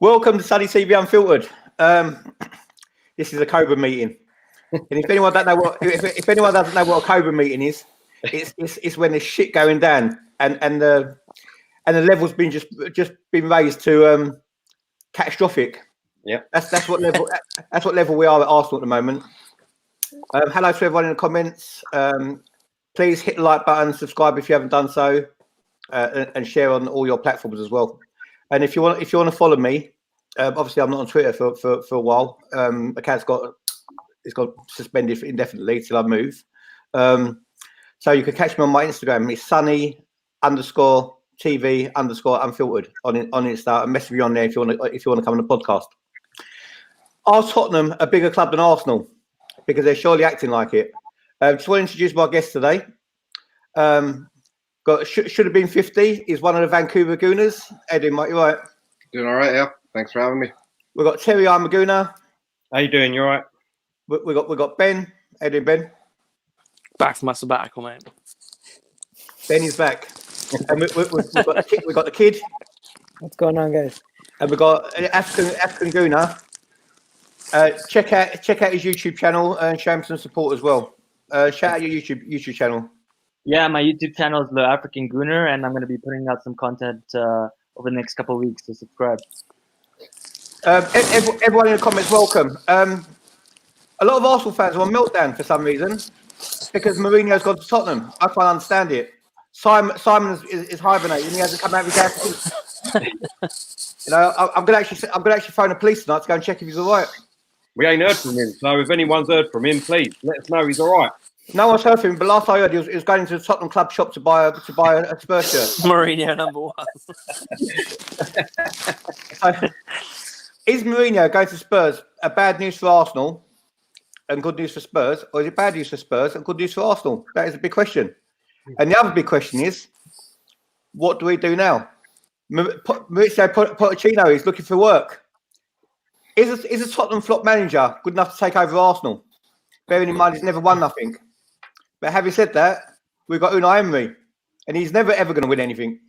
Welcome to Sunny TV Unfiltered. This is a Cobra meeting, and if anyone doesn't know what a Cobra meeting is, it's when there's shit going down, and the level's been just been raised to catastrophic. Yeah, that's what level we are at Arsenal at the moment. Hello to everyone in the comments. Please hit the like button, subscribe if you haven't done so, and share on all your platforms as well. And if you want to follow me, obviously I'm not on Twitter for a while. Account's got suspended indefinitely till I move. So you can catch me on my Instagram. It's Sunny_TV_unfiltered on Insta, and message me on there if you want to come on the podcast. Are Tottenham a bigger club than Arsenal? Because they're surely acting like it. Just want to introduce my guest today. Should have been 50. He's one of the Vancouver Gooners. Eddie, mate, you all right? Doing all right, yeah. Thanks for having me. We've got Terry Armaguna. How you doing? You all right? We got Ben. Eddie and Ben. Back from my sabbatical, mate. Ben is back. And we've got the kid. What's going on, guys? And we've got African Gooner. Check out his YouTube channel and show him some support as well. Shout out your YouTube channel. Yeah, my YouTube channel is The African Gooner, and I'm going to be putting out some content over the next couple of weeks, so subscribe. Everyone in the comments, welcome. A lot of Arsenal fans are on meltdown for some reason because Mourinho's gone to Tottenham. I can't understand it. Simon is hibernating. He hasn't come out with his You know, I'm gonna actually phone the police tonight to go and check if he's all right. We ain't heard from him, so if anyone's heard from him, please let us know he's all right. No one's heard from him, but last I heard, he was going to the Tottenham club shop to buy a Spurs shirt. Mourinho #1. Is Mourinho going to Spurs a bad news for Arsenal and good news for Spurs, or is it bad news for Spurs and good news for Arsenal? That is a big question. And the other big question is, what do we do now? Mauricio Pochettino is looking for work. Is a Tottenham flop manager good enough to take over Arsenal? Bearing in mind he's never won nothing. But having said that, we've got Unai Emery, and he's never ever going to win anything.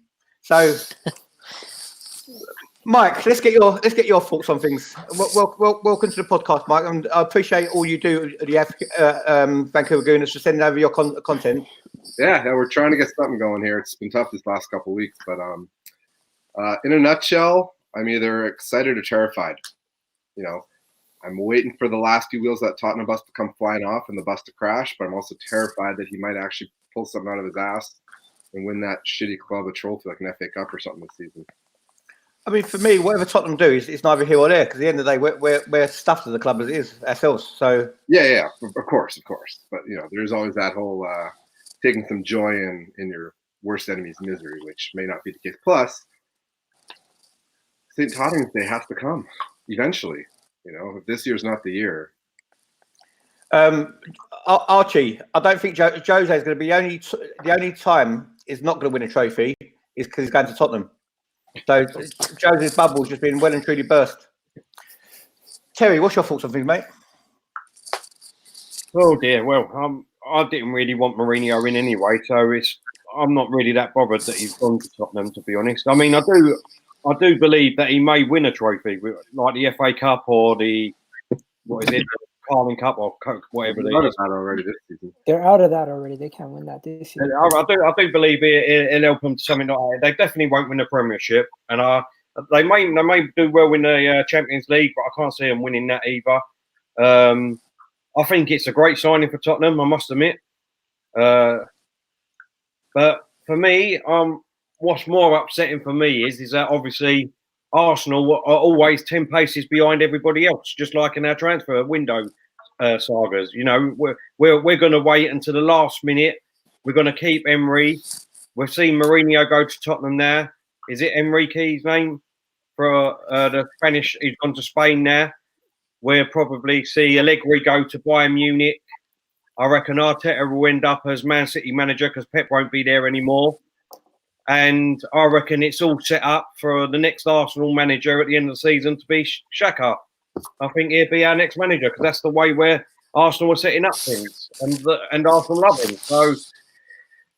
So, Mike, let's get your thoughts on things. Welcome to the podcast, Mike, and I appreciate all you do at the Vancouver Gooners for sending over your content. Yeah, we're trying to get something going here. It's been tough this last couple of weeks, but in a nutshell, I'm either excited or terrified. You know, I'm waiting for the last few wheels of that Tottenham bus to come flying off and the bus to crash, but I'm also terrified that he might actually pull something out of his ass and win that shitty club a trophy like an FA Cup or something this season. I mean, for me, whatever Tottenham do is neither here or there, because at the end of the day, we're stuffed as a club as it is ourselves. So yeah, of course. But you know, there's always that whole taking some joy in your worst enemy's misery, which may not be the case. Plus, St. Tottenham's Day has to come eventually. You know, if this year's not the year. Archie, I don't think Jose is going to be the only time he's not going to win a trophy is because he's going to Tottenham. So Jose's bubble's just been well and truly burst. Terry, what's your thoughts on things, mate? Oh dear. Well, I didn't really want Mourinho in anyway, so I'm not really that bothered that he's gone to Tottenham, to be honest. I mean, I do believe that he may win a trophy, like the FA Cup or the Carling Cup or whatever it is. Already this season. They're out of that already. They can't win that this season. I do believe it'll help them to something like that. They definitely won't win the Premiership, and they may do well in the Champions League, but I can't see them winning that either. I think it's a great signing for Tottenham, I must admit. But for me, what's more upsetting for me is that obviously Arsenal are always 10 paces behind everybody else, just like in our transfer window sagas. You know, we're going to wait until the last minute. We're going to keep Emery. We've seen Mourinho go to Tottenham now. Is it Enrique's name for the Spanish? He's gone to Spain now. We'll probably see Allegri go to Bayern Munich. I reckon Arteta will end up as Man City manager because Pep won't be there anymore. And I reckon it's all set up for the next Arsenal manager at the end of the season to be Xhaka. I think he'll be our next manager because that's the way where Arsenal are setting up things, and Arsenal love him. So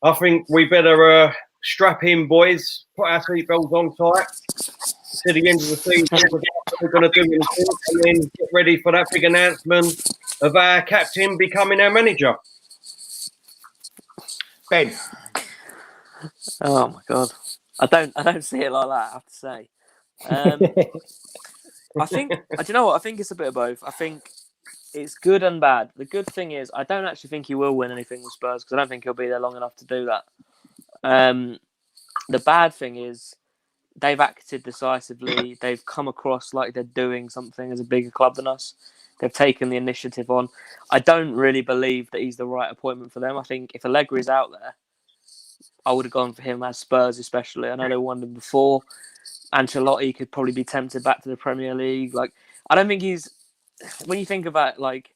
I think we better strap in, boys. Put our seatbelts on tight, to the end of the season, what we're going to do, and then get ready for that big announcement of our captain becoming our manager. Ben, Oh my god, I don't see it like that. I have to say. I think. Do you know what? I think it's a bit of both. I think it's good and bad. The good thing is, I don't actually think he will win anything with Spurs because I don't think he'll be there long enough to do that. The bad thing is they've acted decisively. They've come across like they're doing something as a bigger club than us. They've taken the initiative on. I don't really believe that he's the right appointment for them. I think if Allegri's out there, I would have gone for him as Spurs, especially. I know they won them before. Ancelotti could probably be tempted back to the Premier League. Like, I don't think he's. When you think about like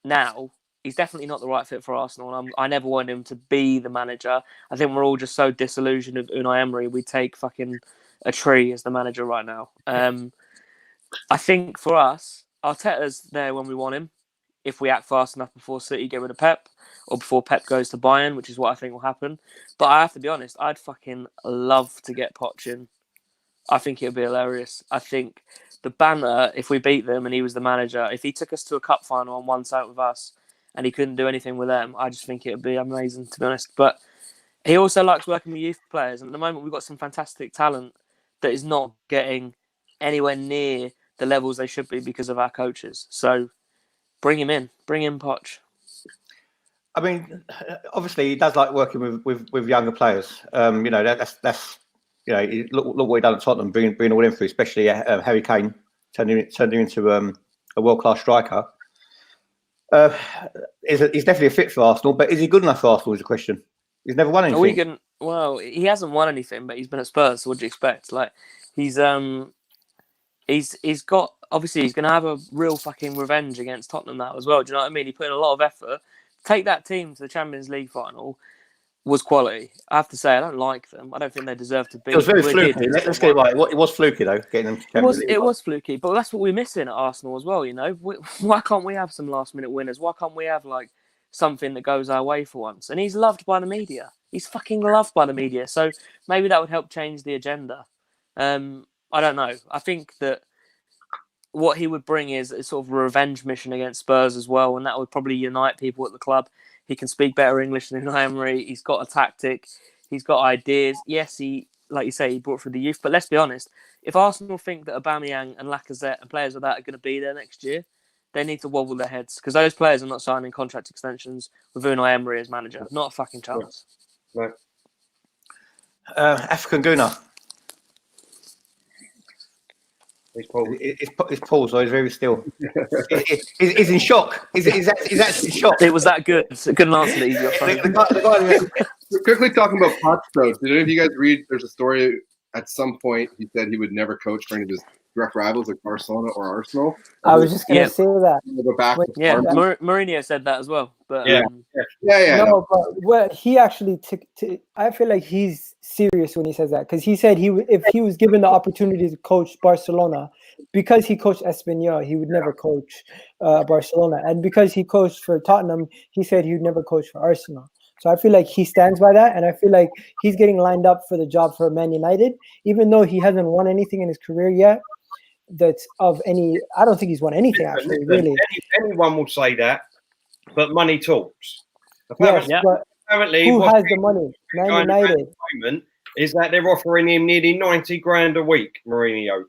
now, he's definitely not the right fit for Arsenal. And I never wanted him to be the manager. I think we're all just so disillusioned with Unai Emery. We take fucking a tree as the manager right now. I think for us, Arteta's there when we want him. If we act fast enough before City get rid of Pep, or before Pep goes to Bayern, which is what I think will happen. But I have to be honest, I'd fucking love to get Poch in. I think it would be hilarious. I think the banner, if we beat them and he was the manager, if he took us to a cup final on one side with us and he couldn't do anything with them, I just think it would be amazing, to be honest. But he also likes working with youth players. And at the moment, we've got some fantastic talent that is not getting anywhere near the levels they should be because of our coaches. So bring him in. Bring in Poch. I mean, obviously he does like working with younger players. You know, that's you know, look what he done at Tottenham, bringing all in for, especially Harry Kane, turning him into a world-class striker. He's definitely a fit for Arsenal, but is he good enough for Arsenal is the question. He's never won anything. Well, he hasn't won anything, but he's been at Spurs, so what do you expect? Like, he's got, obviously he's going to have a real fucking revenge against Tottenham now as well. Do you know what I mean? He put in a lot of effort. Take that team to the Champions League final was quality. I have to say, I don't like them. I don't think they deserve to be. It was very fluky. Let's get it right. It was fluky, though, getting them to Champions League. It was fluky, but that's what we're missing at Arsenal as well, you know? Why can't we have some last-minute winners? Why can't we have, like, something that goes our way for once? And he's loved by the media. He's fucking loved by the media. So maybe that would help change the agenda. I don't know. I think that what he would bring is a sort of a revenge mission against Spurs as well, and that would probably unite people at the club. He can speak better English than Unai Emery. He's got a tactic. He's got ideas. Yes, he, like you say, he brought through the youth. But let's be honest, if Arsenal think that Aubameyang and Lacazette and players like that are going to be there next year, they need to wobble their heads because those players are not signing contract extensions with Unai Emery as manager. Not a fucking chance. Right. African Gooner. It's Paul, so he's very still. He's in shock. He's actually in shock. It was that good. It's a good answer to your phone. Quickly talking about Poch, though. Did any of you guys read? There's a story at some point he said he would never coach for any of his direct rivals like Barcelona or Arsenal. I was just going to say that. Go back Mourinho said that as well. But yeah. No, but what he actually took I feel like he's serious when he says that because he said if he was given the opportunity to coach Barcelona, because he coached Espanyol, he would never coach Barcelona, and because he coached for Tottenham, he said he would never coach for Arsenal. So I feel like he stands by that, and I feel like he's getting lined up for the job for Man United, even though he hasn't won anything in his career yet. That's of any. I don't think he's won anything actually. Really, anyone will say that, but money talks. Apparently, who has the money? Man United. At the moment is that they're offering him nearly 90 grand a week, Mourinho,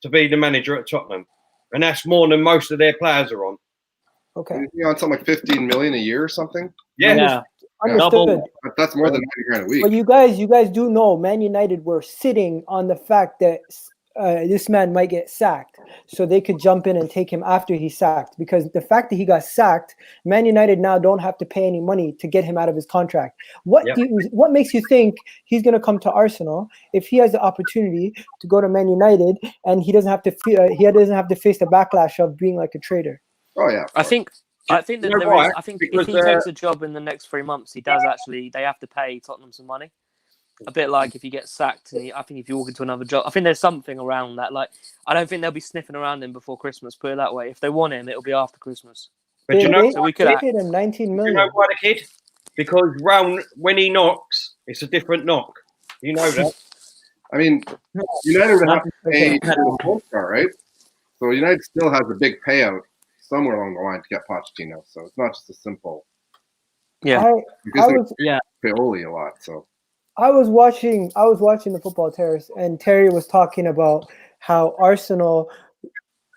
to be the manager at Tottenham, and that's more than most of their players are on. Okay, is he on something like 15 million a year or something? Yeah. Understood. That's more than 90 grand a week. But you guys do know Man United were sitting on the fact that this man might get sacked, so they could jump in and take him after he's sacked. Because the fact that he got sacked, Man United now don't have to pay any money to get him out of his contract. What makes you think he's going to come to Arsenal if he has the opportunity to go to Man United and he doesn't have to face the backlash of being like a traitor? Oh yeah, I think that there is. I think if he takes a job in the next 3 months, he does actually. They have to pay Tottenham some money. A bit like if you get sacked, I think if you walk into another job, I think there's something around that. Like, I don't think they'll be sniffing around him before Christmas. Put it that way. If they want him, it'll be after Christmas. But we could paid him 19 million. You know why, the kid? Because round when he knocks, it's a different knock. You know that. I mean, United would have to pay Okay. for the full star, right? So United still has a big payout somewhere along the line to get Pochettino. So it's not just a simple. Yeah. I Because they was pay Oli a lot. So I was watching the football terrace, and Terry was talking about how Arsenal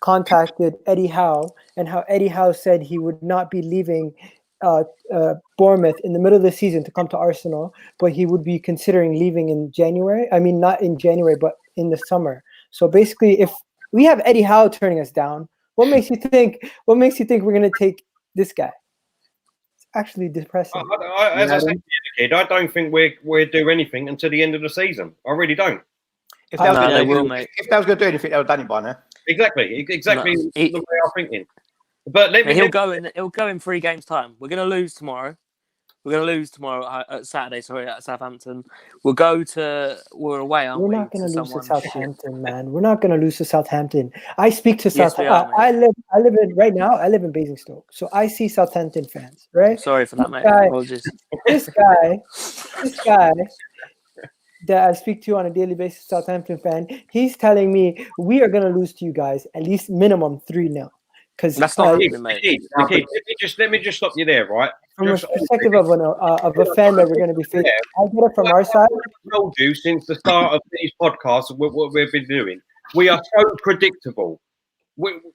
contacted Eddie Howe, and how Eddie Howe said he would not be leaving Bournemouth in the middle of the season to come to Arsenal, but he would be considering leaving in January. I mean, not in January, but in the summer. So basically, if we have Eddie Howe turning us down, what makes you think we're going to take this guy? It's actually depressing. As I said to you, kid, I don't think we'll do anything until the end of the season. I really don't. If they was No, going they to will, do, mate. if they was going to do anything, they would have done it by now. Exactly No, the way I'm thinking. But he'll go in 3 games time. We're gonna lose tomorrow. At Saturday. Sorry, at Southampton. We're away, aren't We're we? not going to lose to someone Southampton, man. We're not going to lose to Southampton. I speak to Yes, we Southampton. are, mate. I live in right now. I live in Basingstoke, so I see Southampton fans. Right? Sorry for that, mate. guy- Apologies. This guy that I speak to on a daily basis, Southampton fan, he's telling me we are going to lose to you guys at least minimum 3-0. Because That's not happening, mate. Kid, let me just stop you there, right? from a Just- perspective of a fan that we're going to be facing, I get it from our side. I've told you since the start of these podcasts, what we've been doing. We are so predictable.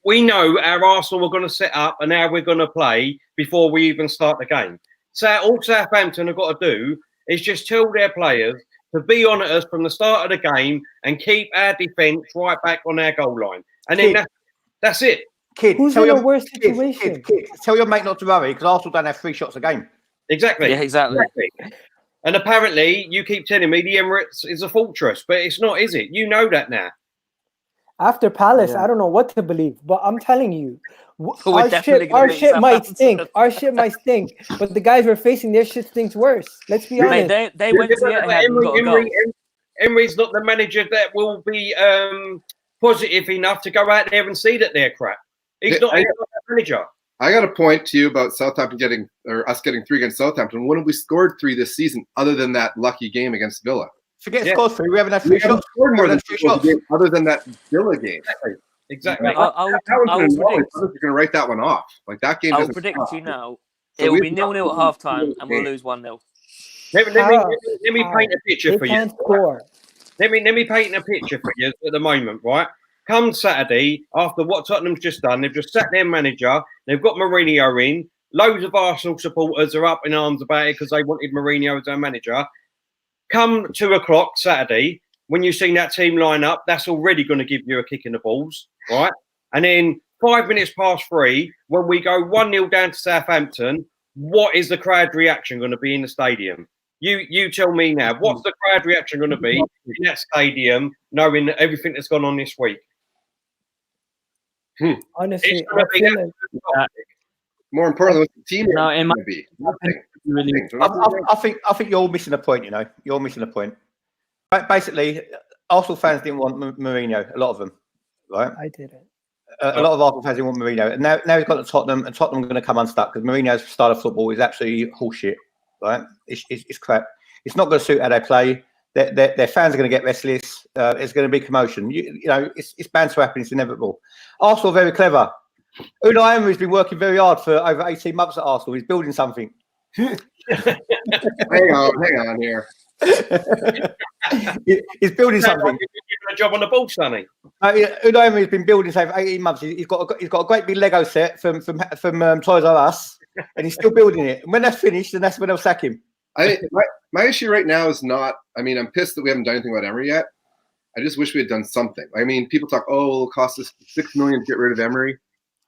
We know our Arsenal are going to set up and how we're going to play before we even start the game. So all Southampton have got to do is just tell their players to be on at us from the start of the game and keep our defence right back on our goal line. And then that's it. Kid, Who's tell in a your worse situation? kid, tell your mate not to worry because Arsenal don't have 3 shots a game. Exactly. Yeah, exactly. And apparently, you keep telling me the Emirates is a fortress, but it's not, is it? You know that now. After Palace, Yeah. I don't know what to believe, but I'm telling you, We're definitely gonna our beat shit might Southampton. stink. Our shit might stink, but the guys we're facing, their shit stinks worse. Let's be honest. Mate, they went to the Etihad and got a goal. Emery's not the manager that will be positive enough to go out there and see that they're crap. He's not that manager. I got a point to you about Southampton us getting 3 against Southampton. When have we scored 3 this season other than that lucky game against Villa? Forget score 3. We haven't had 3 We haven't shots. scored more than 3 3 shots. games other than that Villa game. Exactly. I'll predict. Others are going to write that one off. Like that game. I'll doesn't predict count. you now. So It will we've be got 0-0 at half time and we'll game. lose 1-0. Let me paint a picture They for you. can't score. Let me paint a picture for you at the moment, right? Come Saturday, after what Tottenham's just done, they've just sacked their manager. They've got Mourinho in. Loads of Arsenal supporters are up in arms about it because they wanted Mourinho as their manager. Come 2 o'clock Saturday, when you've seen that team line up, that's already going to give you a kick in the balls, right? And then 5 minutes past 3, when we go 1-0 down to Southampton, what is the crowd reaction going to be in the stadium? You tell me now. What's the crowd reaction going to be in that stadium, knowing everything that's gone on this week? Honestly, It's gonna I be feel that- like More importantly, what's the team No, in my going to be? Nothing. really, I think you're all missing a point. You know, you're missing a point. But basically, Arsenal fans didn't want Mourinho. A lot of them, right? I didn't. A lot of Arsenal fans didn't want Mourinho, and now he's got to Tottenham, and Tottenham are going to come unstuck because Mourinho's style of football is absolutely horseshit. Right? It's crap. It's not going to suit how they play. Their fans are going to get restless. There's going to be commotion. You know, it's bound to happen. It's inevitable. Arsenal are very clever. Unai Emery's been working very hard for over 18 months at Arsenal. He's building something. Hang on here. He's building something. A job on the ball, Sonny. Unai Emery's been building something for 18 months. He's got a great big Lego set from Toys R Us, and he's still building it. And when that's finished, then that's when they'll sack him. My issue right now is not. I mean, I'm pissed that we haven't done anything about Emery yet. I just wish we had done something. I mean, people talk, oh, it'll cost us $6 million to get rid of Emery.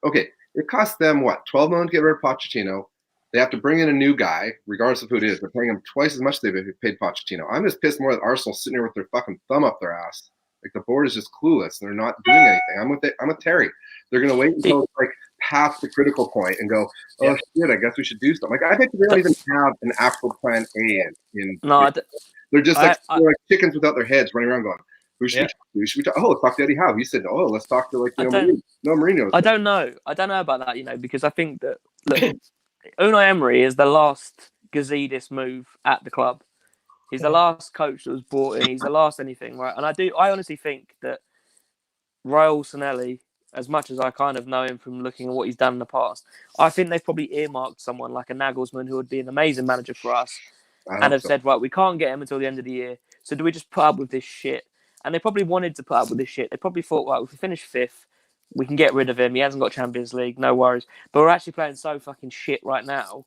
Okay, it costs them what, $12 million to get rid of Pochettino. They have to bring in a new guy, regardless of who it is. They're paying him twice as much as they've paid Pochettino. I'm just pissed more that Arsenal's sitting here with their fucking thumb up their ass. Like the board is just clueless and they're not doing anything. I'm with Terry. They're gonna wait until it's like past the critical point and go, oh shit, I guess we should do something. Like I bet they don't even have an actual plan A in they're just like they're like chickens without their heads running around going, who should we talk? Oh, let's talk to Eddie Howe. He said, oh, let's talk to like Mourinho. I don't know about that, because I think that look, Unai Emery is the last Gazidis move at the club. He's the last coach that was brought in. He's the last anything, right? And I honestly think that Raul Sanelli, as much as I kind of know him from looking at what he's done in the past, I think they've probably earmarked someone like a Nagelsmann who would be an amazing manager for us, and have said, right, we can't get him until the end of the year, so do we just put up with this shit? And they probably wanted to put up with this shit. They probably thought, right, if we finish 5th, we can get rid of him. He hasn't got Champions League, no worries. But we're actually playing so fucking shit right now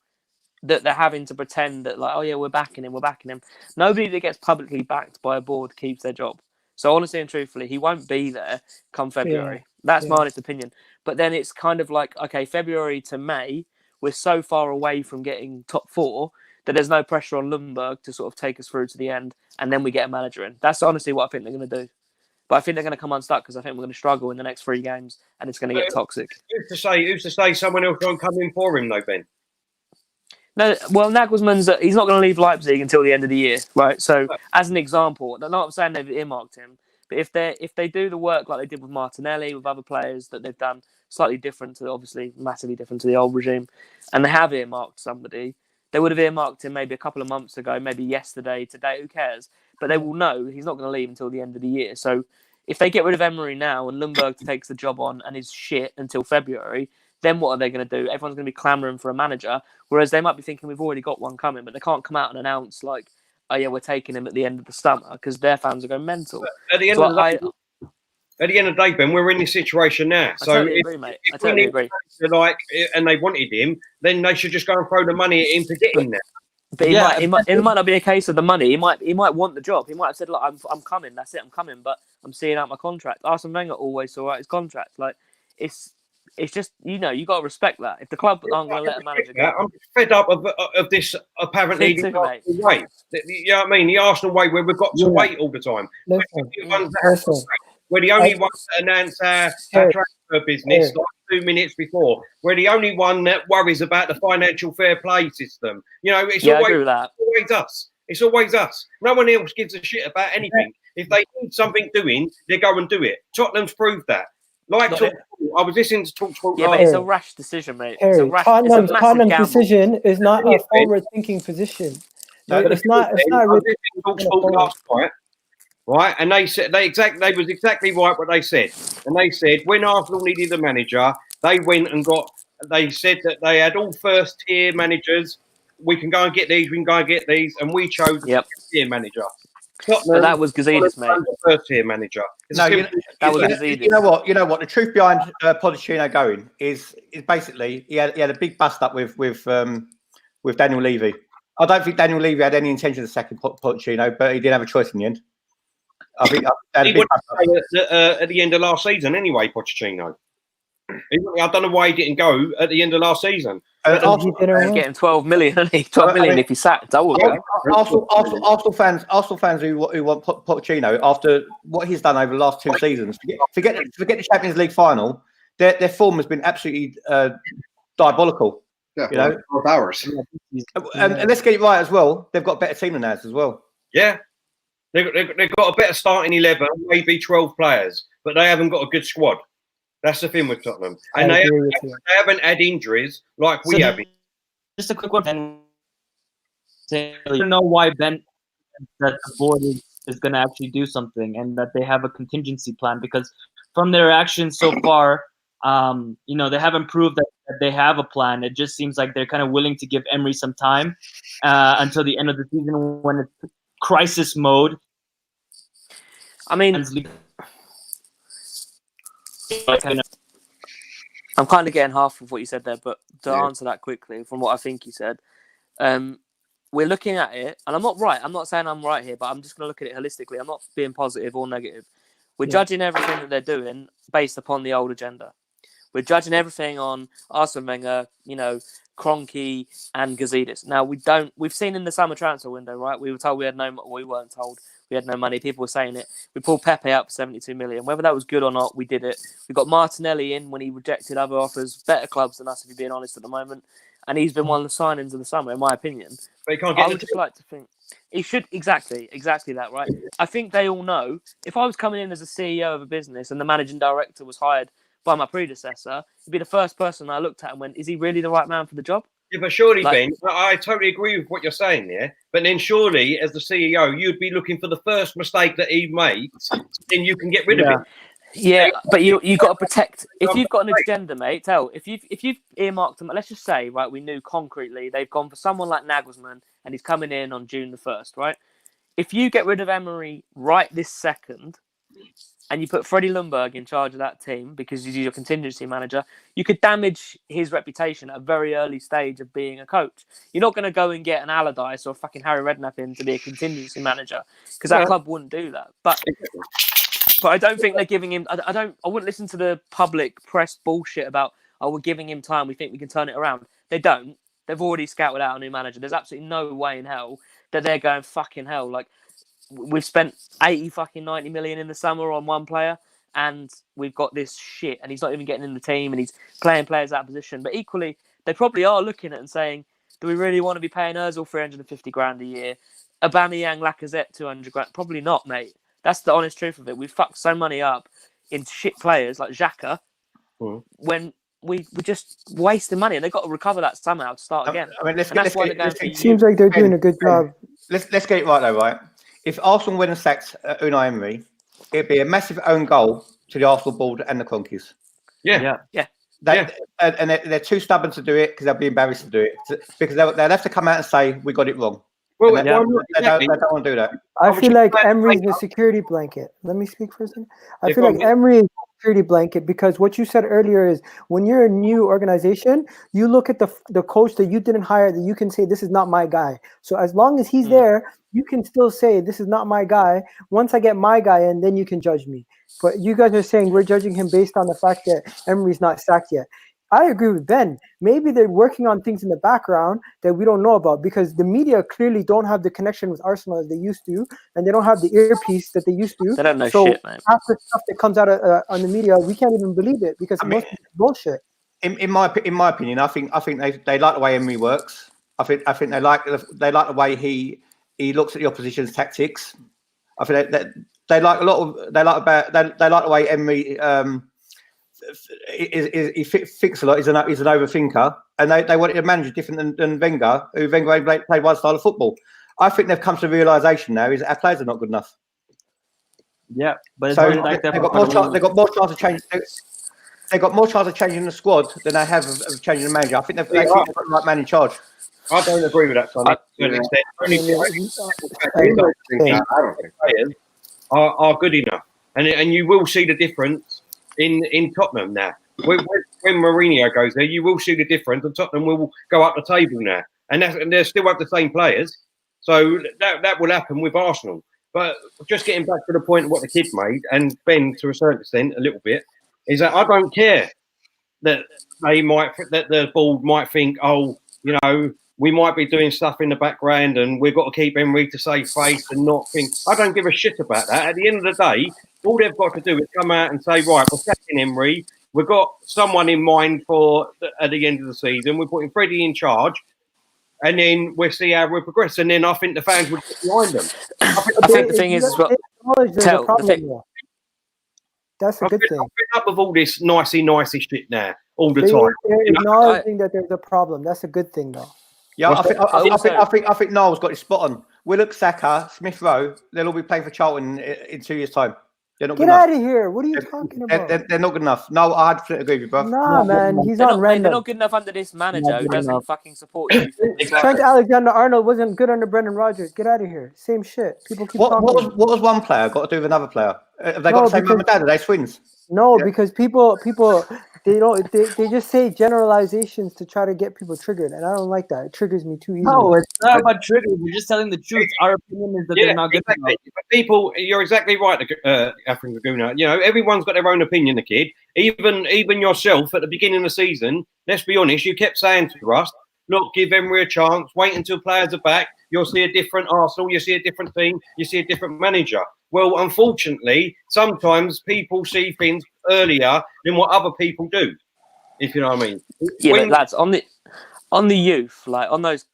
that they're having to pretend that, like, oh yeah, we're backing him. Nobody that gets publicly backed by a board keeps their job. So honestly and truthfully, he won't be there come February. That's my honest opinion. But then it's kind of like, okay, February to May, we're so far away from getting top 4 that there's no pressure on Lundberg to sort of take us through to the end, and then we get a manager in. That's honestly what I think they're going to do. But I think they're going to come unstuck because I think we're going to struggle in the next 3 games, and it's going to get toxic. Who's to say someone else won't come in for him, though, Ben? No, well, Nagelsmann's he's not going to leave Leipzig until the end of the year, right? So, as an example, I'm not saying they've earmarked him, but if they do the work like they did with Martinelli, with other players that they've done slightly different to, obviously massively different to the old regime, and they have earmarked somebody, they would have earmarked him maybe a couple of months ago, maybe yesterday, today, who cares? But they will know he's not going to leave until the end of the year. So, if they get rid of Emery now and Lundberg takes the job on and is shit until February, then what are they going to do? Everyone's going to be clamouring for a manager, whereas they might be thinking we've already got one coming, but they can't come out and announce like, oh yeah, we're taking him at the end of the summer because their fans are going mental. At the end of the day, Ben, we're in this situation now. I totally agree, mate. I totally agree. And they wanted him, then they should just go and throw the money at him to get him there. But it might not be a case of the money. He might want the job. He might have said, "Look, I'm coming. That's it. I'm coming." But I'm seeing out my contract. Arsene Wenger always saw out his contract. Like it's just you got to respect that. If the club aren't going to let a manager go, I'm fed up of this apparently way. You know what I mean? The Arsenal way where we've got to wait all the time. We're the only ones that announce our transfer business like 2 minutes before. We're the only one that worries about the financial fair play system. It's always us. It's always us. No one else gives a shit about anything. If they need something doing, they go and do it. Tottenham's proved that. I was listening to TalkSport. Yeah, but it's a rash decision, mate. Tottenham's decision is not a forward-thinking position. No, it's not. I was listening to TalkSport last night. Right, and they said they was exactly right what they said. And they said when Arsenal needed a manager, they went and they said that they had all first tier managers. We can go and get these, and we chose the first tier manager. But that was Gazidis, mate. First tier manager. That was Gazidis. You know what? The truth behind Pochettino going is basically he had a big bust up with Daniel Levy. I don't think Daniel Levy had any intention of sacking Pochettino, but he didn't have a choice in the end. I think he would at the end of last season anyway, Pochettino. I don't know why he didn't go at the end of last season. He's getting 12 million, isn't he? 12 million if he sacked. Arsenal fans who want Pochettino after what he's done over the last 2 seasons. Forget the Champions League final. Their form has been absolutely diabolical. Yeah, 12 hours. And let's get it right as well. They've got a better team than ours as well. Yeah. They've got a better starting 11, maybe 12 players, but they haven't got a good squad. That's the thing with Tottenham. And they haven't had injuries like we have. Just a quick one. And I don't know why Ben that the board is going to actually do something and that they have a contingency plan, because from their actions so far, they haven't proved that they have a plan. It just seems like they're kind of willing to give Emery some time until the end of the season when it's crisis mode. I mean, I'm kind of getting half of what you said there, but to answer that quickly, from what I think you said, we're looking at it, and I'm not right. I'm not saying I'm right here, but I'm just going to look at it holistically. I'm not being positive or negative. We're judging everything that they're doing based upon the old agenda. We're judging everything on Arsene Wenger, Kroenke and Gazidis. Now we've seen in the summer transfer window, right? We were told we weren't told we had no money. People were saying it. We pulled Pepe up for 72 million. Whether that was good or not, we did it. We got Martinelli in when he rejected other offers, better clubs than us, if you're being honest at the moment. And he's been one of the signings of the summer, in my opinion. But he can't get I would just like to think he should exactly that, right? I think they all know. If I was coming in as a CEO of a business and the managing director was hired by my predecessor, he'd be the first person I looked at and went, is he really the right man for the job? Yeah, but surely, Like- Ben, I totally agree with what you're saying there. But then surely, as the CEO, you'd be looking for the first mistake that he makes, then you can get rid of Yeah. it. Yeah, but you got to protect. If you've got an agenda, mate, if you've earmarked them, let's just say, right, we knew concretely they've gone for someone like Nagelsmann, and he's coming in on June the 1st, right? If you get rid of Emery right this second, and you put Freddie Ljungberg in charge of that team because he's your contingency manager, you could damage his reputation at a very early stage of being a coach. You're not going to go and get an Allardyce or fucking Harry Redknapp in to be a contingency manager because that club wouldn't do that. But I don't think they're giving him. I wouldn't listen to the public press bullshit about, oh, we're giving him time, we think we can turn it around. They don't. They've already scouted out a new manager. There's absolutely no way in hell that they're going fucking hell. Like, we've spent 90 million in the summer on one player, and we've got this shit, and he's not even getting in the team, and he's playing players out of position. But equally, they probably are looking at it and saying, do we really want to be paying Ozil 350 grand a year? Aubameyang, Lacazette 200 grand? Probably not, mate. That's the honest truth of it. We fucked so money up in shit players like Xhaka when we're just wasting money, and they've got to recover that somehow to start again. I mean, it seems like they're doing a good job. Let's get it right though, right? If Arsenal win and sacked Unai Emery, it'd be a massive own goal to the Arsenal board and the Cronkies. Yeah. And they're too stubborn to do it because they'll be embarrassed to do it because they'll have to come out and say we got it wrong. Well, they don't want to do that. I feel like Emery's a security blanket. Let me speak for a second. I feel like Emery is a security blanket because what you said earlier is when you're a new organization, you look at the coach that you didn't hire, that you can say this is not my guy. So as long as he's there, you can still say this is not my guy. Once I get my guy in, then you can judge me. But you guys are saying we're judging him based on the fact that Emery's not sacked yet. I agree with Ben. Maybe they're working on things in the background that we don't know about because the media clearly don't have the connection with Arsenal as they used to, and they don't have the earpiece that they used to. They don't know shit, man. Half the stuff that comes out on the media, we can't even believe it because most of it's bullshit. In my opinion, I think they like the way Emery works. I think they like the way he looks at the opposition's tactics. I think that they like the way Emery he thinks a lot. He's an overthinker, and they wanted a manager different than Wenger, who Wenger played one style of football. I think they've come to the realization now is that our players are not good enough. Yeah, but so they've got more chance of change. They've got more chance of changing the squad than they have of changing the manager. I think they've got the right man in charge. I don't agree with that, Sonny. I don't think players are good enough, and you will see the difference in Tottenham now. When Mourinho goes there, you will see the difference, and Tottenham will go up the table now, and they still have the same players. So that will happen with Arsenal. But just getting back to the point of what the kid made, and Ben to a certain extent, a little bit, is that I don't care that the board might think, oh, you know, we might be doing stuff in the background and we've got to keep Emery to save face and not think. I don't give a shit about that. At the end of the day, all they've got to do is come out and say, right, we're sacking Emery. We've got someone in mind at the end of the season. We're putting Freddie in charge. And then we'll see how we progress. And then I think the fans would get behind them. I think the thing is as well. That's a good thing. I'm fed up with all this nicey shit now, all the time. They're acknowledging that there's a problem. That's a good thing, though. Yeah, I think Noel's got it spot on. Willock, Saka, Smith Rowe, they'll all be playing for Charlton in 2 years' time. They're not Get out of here. What are you talking about? They're not good enough. No, I 100% agree with you, bro. Nah, man. He's on random. They're not good enough under this manager who doesn't fucking support you. Trent Alexander-Arnold wasn't good under Brendan Rodgers. Get out of here. Same shit. People keep talking. What was one player got to do with another player? Have they got the same mum and dad? Are they twins? No, because people they just say generalizations to try to get people triggered, and I don't like that. It triggers me too easily. No, it's not about triggers. We're just telling the truth. Our opinion is that they're not good enough. People, you're exactly right, Afrin Laguna. You know, everyone's got their own opinion, the kid. Even yourself at the beginning of the season, let's be honest, you kept saying to us, look, give Emery a chance, wait until players are back, you'll see a different Arsenal, you'll see a different team, you see a different manager. Well, unfortunately, sometimes people see things earlier than what other people do, if you know what I mean. Yeah, but lads, on the youth, like on those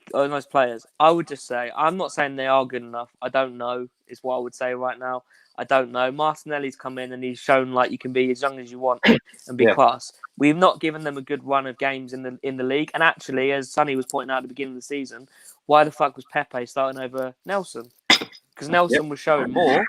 players, I would just say, I'm not saying they are good enough. I don't know, is what I would say right now. I don't know. Martinelli's come in and he's shown like you can be as young as you want and be Yeah. class. We've not given them a good run of games in the league. And actually, as Sonny was pointing out at the beginning of the season, why the fuck was Pepe starting over Nelson? Because Nelson was showing more,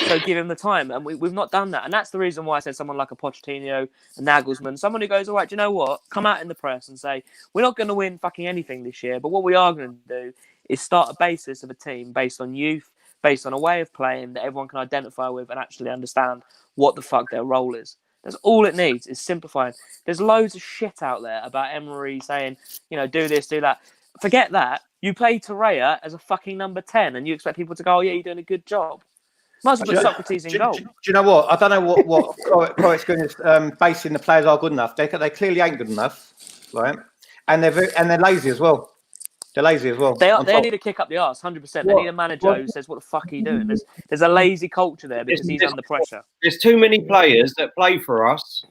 so give him the time. And we've not done that. And that's the reason why I said someone like a Pochettino, a Nagelsmann, someone who goes, all right, do you know what? Come out in the press and say, we're not going to win fucking anything this year, but what we are going to do is start a basis of a team based on youth, based on a way of playing that everyone can identify with and actually understand what the fuck their role is. That's all it needs, is simplifying. There's loads of shit out there about Emery saying, do this, do that. Forget that. You play Torreira as a fucking number 10 and you expect people to go, oh, yeah, you're doing a good job. Might as well put Socrates in goal. Do you know what? I don't know what Corey's going to basing the players are good enough. They clearly ain't good enough, right? And they're lazy as well. They're lazy as well. They need to kick up the arse, 100%. They need a manager who says, what the fuck are you doing? There's a lazy culture there because he's under pressure. There's too many players that play for us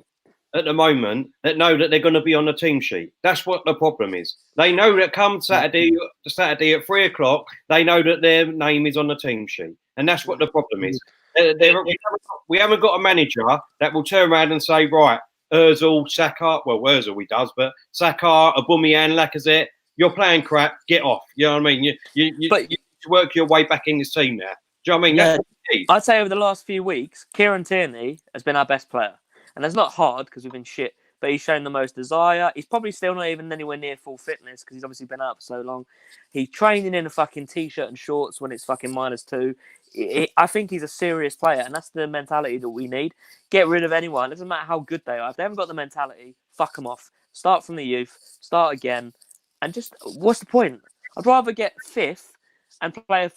at the moment that know that they're going to be on the team sheet. That's what the problem is. They know that come Saturday at 3:00, they know that their name is on the team sheet. And that's what the problem is. We haven't got a manager that will turn around and say, right, Ozil, Saka, well, Ozil he does, but Saka, Aubameyang, Lacazette, you're playing crap, get off. You know what I mean? You work your way back in this team now. Do you know what I mean? Yeah. That's what it is. I'd say over the last few weeks, Kieran Tierney has been our best player. And that's not hard because we've been shit, but he's shown the most desire. He's probably still not even anywhere near full fitness because he's obviously been out for so long. He's training in a fucking t-shirt and shorts when it's fucking -2. I think he's a serious player, and that's the mentality that we need. Get rid of anyone. It doesn't matter how good they are. If they haven't got the mentality, fuck them off. Start from the youth. Start again. And just, what's the point? I'd rather get 5th and play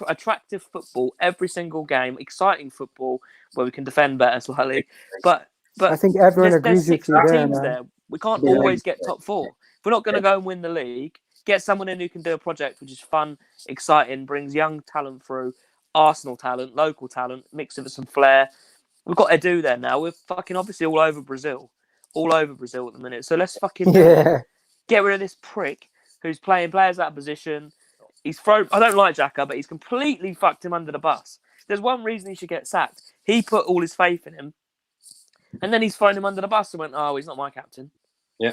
attractive football every single game, exciting football where we can defend better slightly. But I think everyone agrees with 6 you teams there. there. We can't always get top 4. If we're not going to go and win the league, get someone in who can do a project which is fun, exciting, brings young talent through, Arsenal talent, local talent, mix it with some flair. We've got to do that now. We're fucking obviously all over Brazil at the minute. So let's fucking get rid of this prick who's playing players out of position. He's thrown. I don't like Xhaka, but he's completely fucked him under the bus. There's one reason he should get sacked. He put all his faith in him, and then he's thrown him under the bus and went, "Oh, he's not my captain." Yeah.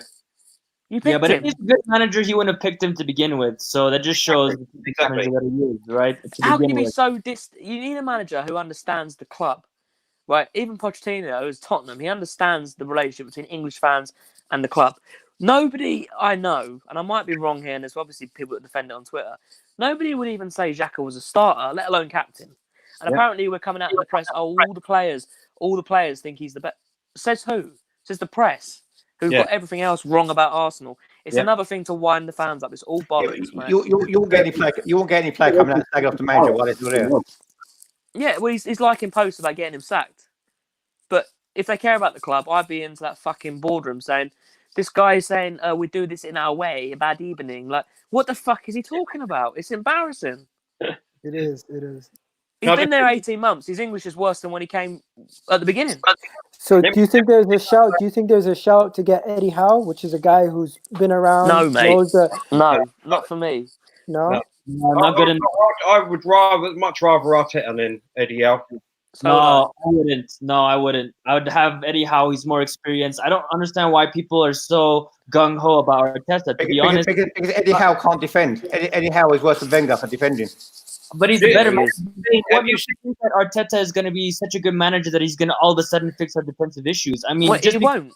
You picked but him. if he's a good manager, he wouldn't have picked him to begin with. So that just shows the manager that he is, right? How can you be so You need a manager who understands the club, right? Even Pochettino is Tottenham. He understands the relationship between English fans and the club. Nobody I know, and I might be wrong here, and there's obviously people that defend it on Twitter, nobody would even say Xhaka was a starter, let alone captain. And apparently we're coming out in the press, all the players think he's the best. Says who? Says the press, who've got everything else wrong about Arsenal. It's another thing to wind the fans up. It's all bollocks, man. You won't get any player coming out and slagging off the manager while it's still there. Yeah, well, he's liking posts about getting him sacked. But if they care about the club, I'd be into that fucking boardroom saying, this guy is saying, we do this in our way, a bad evening. Like, what the fuck is he talking about? It's embarrassing. It is. He's been there 18 months. His English is worse than when he came at the beginning. So do you think there's a shout? Do you think there's a shout to get Eddie Howe, which is a guy who's been around? No, mate. No, not for me. No, not good enough. I would much rather Arteta than Eddie Howe. I wouldn't. No, I wouldn't. I would have Eddie Howe. He's more experienced. I don't understand why people are so gung-ho about Arteta, to be honest. Because Eddie Howe can't defend. Eddie Howe is worse than Wenger for defending. But he's a better manager. What makes you think that Arteta is going to be such a good manager that he's going to all of a sudden fix our defensive issues? I mean, he won't.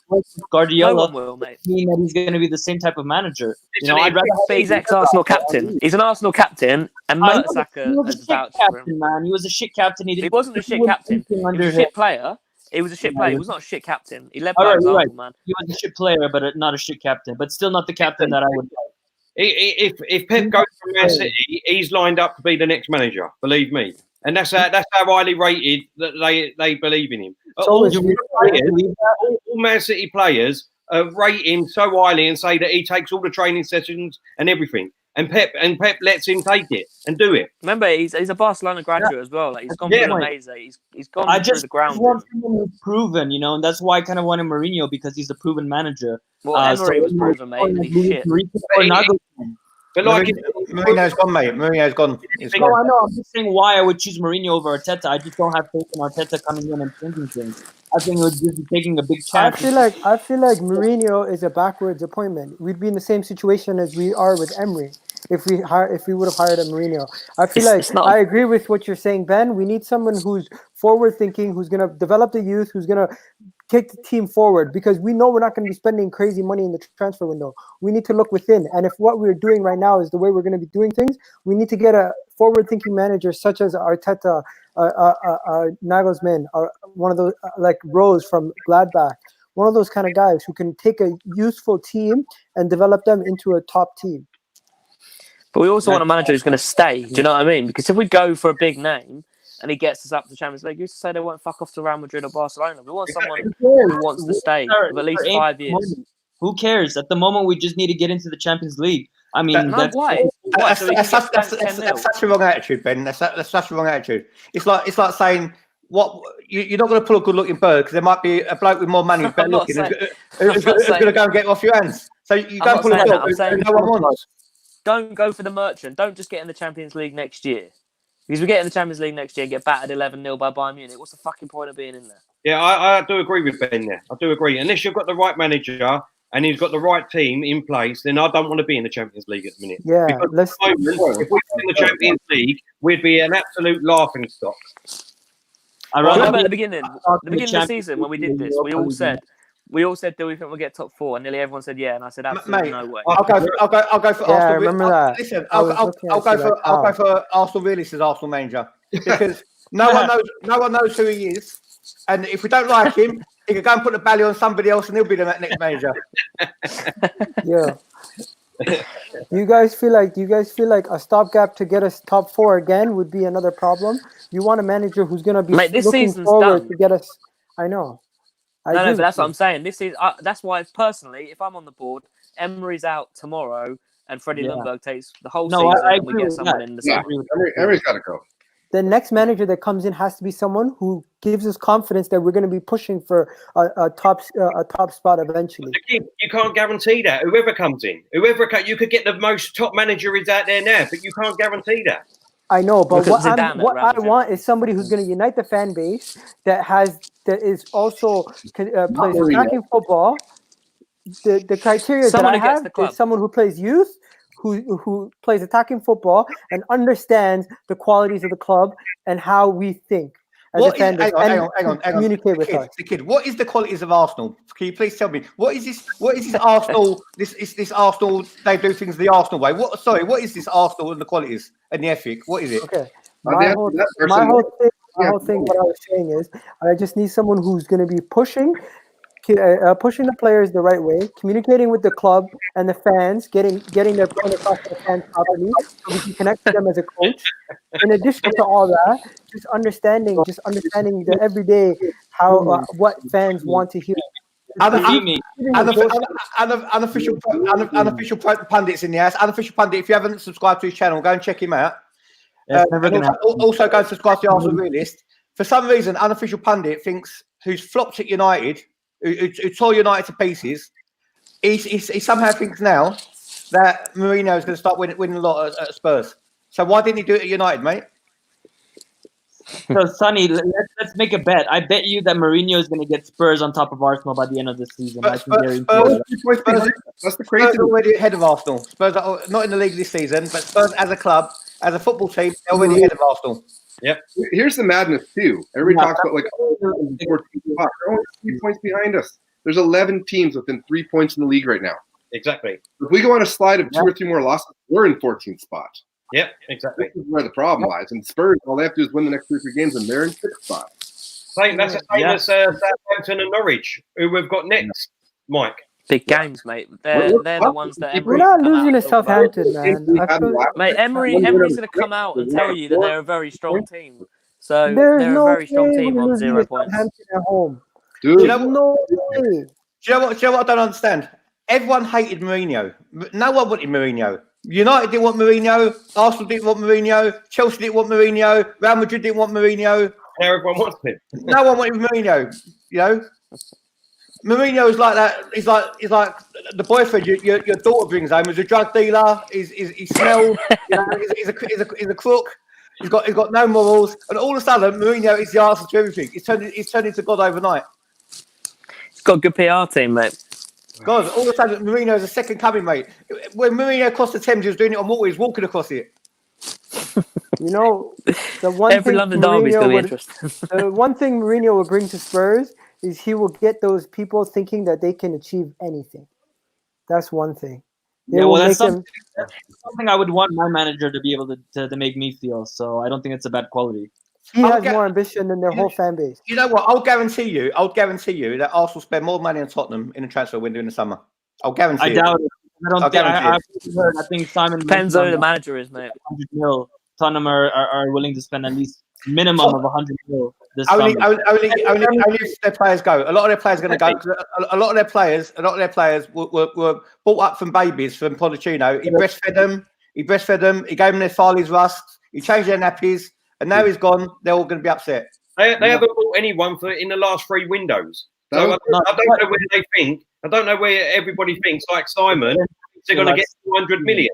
Guardiola, no one will, mate. Mean that he's going to be the same type of manager. I'd rather. But he's ex-Arsenal captain. He's an Arsenal captain, and Mertesacker has vouched for him. Man, he was a shit captain. He wasn't a shit captain. He was a shit player. He was a shit player. He was not a shit captain. He led by example, man. He was a shit player, but not a shit captain. But still not the captain that I would like. If Pep goes to Man City, he's lined up to be the next manager. Believe me, and that's how highly rated that they believe in him. All Man City players rate him so highly and say that he takes all the training sessions and everything. And Pep lets him take it and do it. Remember, he's a Barcelona graduate as well. Like, he's gone through amazing. He's gone through the ground. I just want someone who's proven, and that's why I kind of wanted Mourinho because he's the proven manager. Well, Emery was proven, mate. And he's shit. But like, Mourinho's gone, mate. Mourinho's gone. He's No, gone. I know. I'm just saying why I would choose Mourinho over Arteta. I just don't have faith in Arteta coming in and changing things. I think it would just be taking a big I chance. feel like Mourinho is a backwards appointment. We'd be in the same situation as we are with Emery if we would have hired a Mourinho. I feel It's not- I agree with what you're saying, Ben. We need someone who's forward thinking, who's going to develop the youth, who's going to take the team forward, because we know we're not going to be spending crazy money in the transfer window. We need to look within. And if what we're doing right now is the way we're going to be doing things, we need to get a forward thinking manager such as Arteta, Nagelsmann, or one of those like Rose from Gladbach, one of those kind of guys who can take a useful team and develop them into a top team. But we also want a manager who's going to stay. Do you know what I mean? Because if we go for a big name and he gets us up to the Champions League, who's to say they won't fuck off to Real Madrid or Barcelona? We want someone who wants to stay for at least 5 years. Who cares? At the moment, we just need to get into the Champions League. I mean, No, why? Why? So we can get That's 10-0. such a wrong attitude, Ben. That's such a wrong attitude. It's like saying what you're not going to pull a good-looking bird because there might be a bloke with more money better looking who's going to go and get it off your hands. So you don't pull a bird. No one wants. Don't go for the merchant. Don't just get in the Champions League next year. Because we get in the Champions League next year and get battered 11-0 by Bayern Munich. What's the fucking point of being in there? Yeah, I do agree with Ben there. I do agree. Unless you've got the right manager and he's got the right team in place, then I don't want to be in the Champions League at the minute. Yeah, because at the moment, if we were in the Champions League, we'd be an absolute laughing stock. I remember at the beginning of the season when we did this, we all said, do we think we'll get top 4? And nearly everyone said yeah, and I said absolutely no way. I'll go for Yeah, I Arsenal. remember that. Listen, I'll go for Arsenal realist as Arsenal manager because no one knows who he is, and if we don't like him, he can go and put the bally on somebody else, and he'll be the next manager. Yeah. Do you guys feel like a stopgap to get us top 4 again would be another problem? You want a manager who's going to be Mate, this looking season's forward done. to get us. I know. No, but that's what I'm saying. This is that's why personally, if I'm on the board, Emery's out tomorrow, and Freddie Ljungberg takes the whole season, and we get someone in the summer. Emery's got to go. The next manager that comes in has to be someone who gives us confidence that we're going to be pushing for a top spot eventually. You can't guarantee that. Whoever comes in, you could get the most top manager is out there now, but you can't guarantee that. I know, but Because what I want is somebody who's going to unite the fan base that is also plays attacking football. The criteria Someone that I who gets have the club. is someone who plays youth, who plays attacking football and understands the qualities of the club and how we think as a fan base and communicate with us. The kid, what is the qualities of Arsenal? Can you please tell me what is this Arsenal? This Arsenal. They do things the Arsenal way. What is this Arsenal and the qualities and the ethic? What is it? Okay. My whole thing. What I was saying is, I just need someone who's going to be pushing the players the right way, communicating with the club and the fans, getting their point across to the fans properly, so we can connect with them as a coach. In addition to all that, just understanding the everyday how what fans want to hear. Unofficial pundits in the house. Unofficial pundit. If you haven't subscribed to his channel, go and check him out. Also, go and subscribe to the Arsenal Realist. For some reason, unofficial pundit thinks who's flopped at United, who tore United to pieces. He somehow thinks now that Mourinho is going to start winning a lot at Spurs. So why didn't he do it at United, mate? So, Sonny, let's make a bet. I bet you that Mourinho is going to get Spurs on top of Arsenal by the end of the season. Spurs That's the crazy. Spurs are already ahead of Arsenal. Spurs are not in the league this season, but Spurs as a club, as a football team, they're already ahead of Arsenal. Yep. Here's the madness too. Everybody talks about like 14 spots. They're only 3 points behind us. There's 11 teams within 3 points in the league right now. Exactly. If we go on a slide of 2 or 3 more losses, we're in 14th spot. Yep, exactly. This is where the problem lies. And Spurs, all they have to do is win the next 2 or 3 games, and they're in 6th spot. That's the same as Southampton and Norwich, who we've got next, Mike. Big games, mate. They're the ones that We're Emery not come losing out to and talk about. Southampton, man. Mate, Emery's going to come out and tell you that they're a very strong team. So There's they're no a very strong way team we're on losing 0 to points. Southampton at home. Dude, Do you know what? No way. Do you know what I don't understand? Everyone hated Mourinho. No one wanted Mourinho. United didn't want Mourinho. Arsenal didn't want Mourinho. Chelsea didn't want Mourinho. Real Madrid didn't want Mourinho. Now everyone wants him. No one wanted Mourinho. You know, Mourinho is like that. He's like the boyfriend your daughter brings home is a drug dealer. He smells. He's a crook. He's got no morals, and all of a sudden, Mourinho is the answer to everything. He's turned into God overnight. He's got a good PR team, mate. God, all of a sudden, Mourinho is a second coming, mate. When Mourinho crossed the Thames, he was doing it on water. He was walking across it. You know, the one Every thing London derby's Mourinho going to be would, interesting. the one thing Mourinho will bring to Spurs is he will get those people thinking that they can achieve anything. That's one thing. They will that's make them. something I would want my manager to be able to make me feel. So I don't think it's a bad quality. He I'll has get- more ambition than their whole fan base. You know what? I'll guarantee you that Arsenal spend more money on Tottenham in the transfer window in the summer. I'll guarantee I it. doubt it. I don't I'll think. guarantee I think Simon Depends mentioned who the on manager is, mate. 100 mil. Tottenham are willing to spend at least minimum of 100 mil this Only summer. if their players go. A lot of their players are going to go. A lot of their players were brought up from babies from Pochettino. He breastfed them. He gave them their Farley's rusks. He changed their nappies, and now he's gone. They're all going to be upset. They haven't bought anyone in the last 3 windows. So I don't know where they think. I don't know where everybody thinks, like Simon, they're going to get 200 million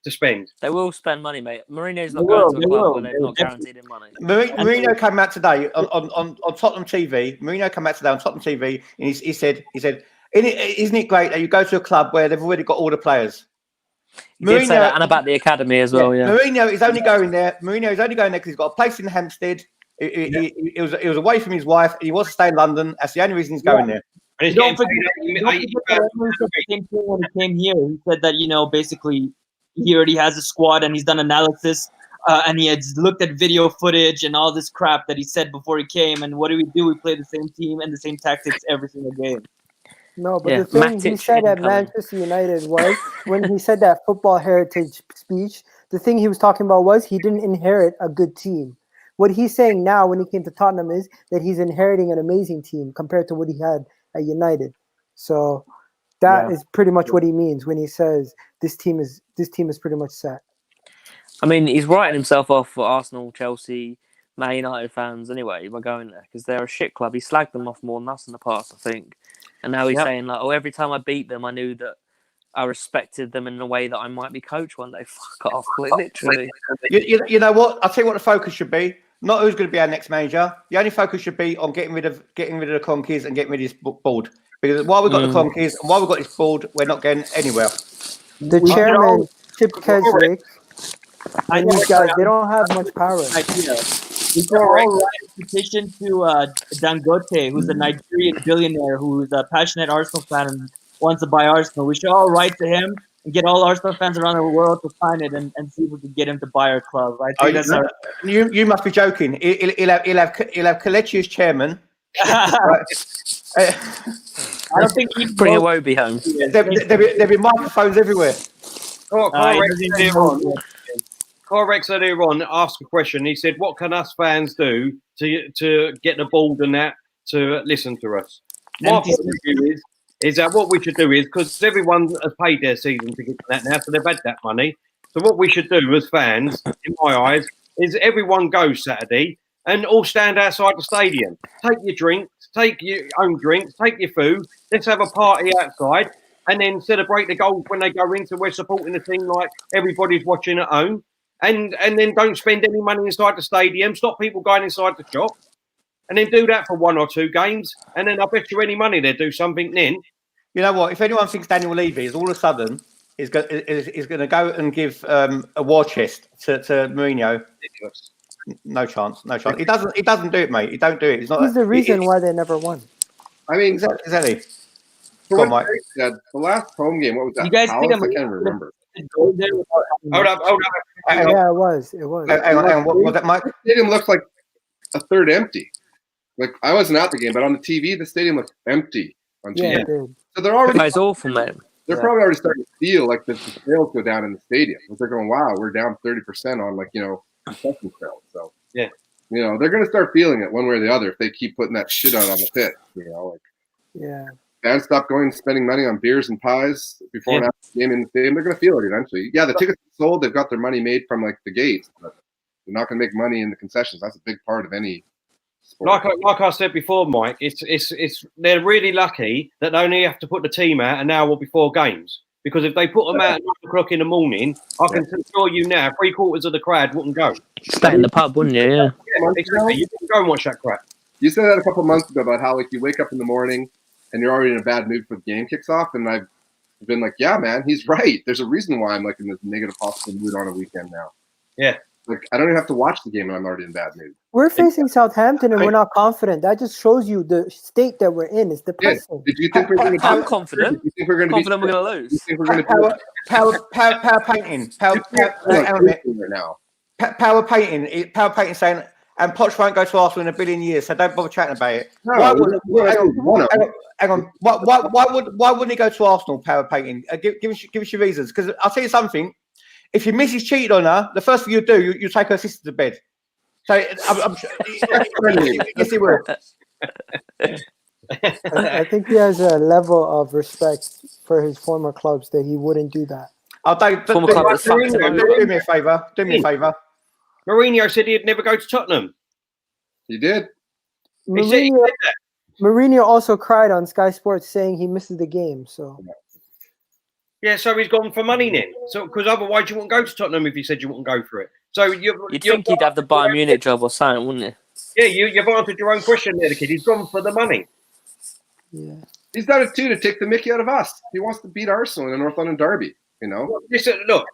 to spend. They will spend money, mate. Mourinho's not They going will, to a they club will. where they've They not will guaranteed him money. Mourinho came out today on Tottenham TV. Mourinho came out today on Tottenham TV, and he said, isn't it great that you go to a club where they've already got all the players? He did say that, and about the academy as well, yeah. Mourinho is only going there. Because he's got a place in Hampstead. He was away from his wife. He wants to stay in London. That's the only reason he's going there. And he's Don't getting forget, paid 80,000 he said the same thing when he came here. He said that, basically he already has a squad and he's done analysis and he had looked at video footage and all this crap that he said before he came. And what do? We play the same team and the same tactics every single game. No, but the thing he said at Manchester United was, when he said that football heritage speech, the thing he was talking about was he didn't inherit a good team. What he's saying now when he came to Tottenham is that he's inheriting an amazing team compared to what he had at United. So that is pretty much what he means when he says this team is pretty much set. I mean, he's writing himself off for Arsenal, Chelsea, Man United fans anyway by going there because they're a shit club. He slagged them off more than us in the past, I think. And now he's saying, like, every time I beat them, I knew that I respected them in a way that I might be coach one day. Fuck off, literally. You know what? I'll tell you what the focus should be. Not who's going to be our next manager. The only focus should be on getting rid of the Conkeys and getting rid of this board. Because while we've got the Conkeys and while we've got this board, we're not getting anywhere. The chairman, Chip Keswick, and these guys, they don't have much power. We can all write a petition to Dangote, who's a Nigerian billionaire who's a passionate Arsenal fan and wants to buy Arsenal. We should all write to him and get all Arsenal fans around the world to sign it and see if we can get him to buy our club. I think you must be joking. He'll have Kelechi as chairman. I don't think he'd bring a Wobie home. There'll be microphones everywhere. Correx earlier on asked a question. He said, "What can us fans do to get the board and that to listen to us?" My point of view is that what we should do is, because everyone has paid their season to get to that now, so they've had that money. So what we should do as fans, in my eyes, is everyone go Saturday and all stand outside the stadium. Take your drinks, take your own drinks, take your food. Let's have a party outside and then celebrate the goals when they go in. So we're supporting the team like everybody's watching at home. And then don't spend any money inside the stadium. Stop people going inside the shop. And then do that for 1 or 2 games. And then I bet you any money they'll do something then. You know what? If anyone thinks Daniel Levy is all of a sudden is going to go and give a war chest to Mourinho, no chance. He doesn't do it, mate. He don't do it. He's the reason why they never won. I mean, exactly. Come on, Mike. The last home game, what was that? You guys think I can't remember. Hold up. Yeah, it was. Hang on. What was that, Mike? The stadium looks like a third empty. Like, I wasn't at the game, but on the TV, the stadium looks empty on TV. Yeah, it did. So they're already. It's awful, man. They're probably already starting to feel like the sales go down in the stadium. They're going, wow, we're down 30% on concession sales. So yeah, they're going to start feeling it one way or the other if they keep putting that shit out on the pitch. Yeah. Fans stop going and spending money on beers and pies before and after the game in the stadium. They're going to feel it eventually. Yeah, the tickets are sold. They've got their money made from the gates, but they're not going to make money in the concessions. That's a big part of any sport. Like I said before, Mike, it's they're really lucky that they only have to put the team out an hour before games. Because if they put them out at 9 o'clock in the morning, I can assure you now, 3/4 of the crowd wouldn't go. Stay in the pub, wouldn't you? Yeah. Yeah, exactly. You can go and watch that crap. You said that a couple months ago about how like you wake up in the morning and you're already in a bad mood before the game kicks off, and I've been like, yeah, man, he's right. There's a reason why I'm like in this negative possible mood on a weekend now. Yeah. Like I don't even have to watch the game and I'm already in bad mood. We're facing Southampton and we're not confident. That just shows you the state that we're in. It's Yeah. depressing. Did you think we're going to? I'm confident. Did you think we're going to Confident we're going to You lose. think we're going to Power painting. right now? Power painting saying, and Poch won't go to Arsenal in a billion years, so don't bother chatting about it. No, Hang on. Why wouldn't he go to Arsenal? Power painting. Give us your reasons. Because I'll tell you something. If your missus cheated on her, the first thing you do, you take her sister to bed. So I'm sure. Yes, he will. I think he has a level of respect for his former clubs that he wouldn't do that. Do me a favour. Do me a favour. Mourinho said he'd never go to Tottenham. He did. He said that. Mourinho also cried on Sky Sports saying he misses the game. So Yeah, so he's gone for money then. So because otherwise you wouldn't go to Tottenham if you said you wouldn't go for it. So You'd think he'd have the Bayern Munich job or something, wouldn't you? Yeah, you've answered your own question there, the kid. He's gone for the money. yeah. He's done it too to take the mickey out of us. He wants to beat Arsenal in the North London derby. You know, Listen, look.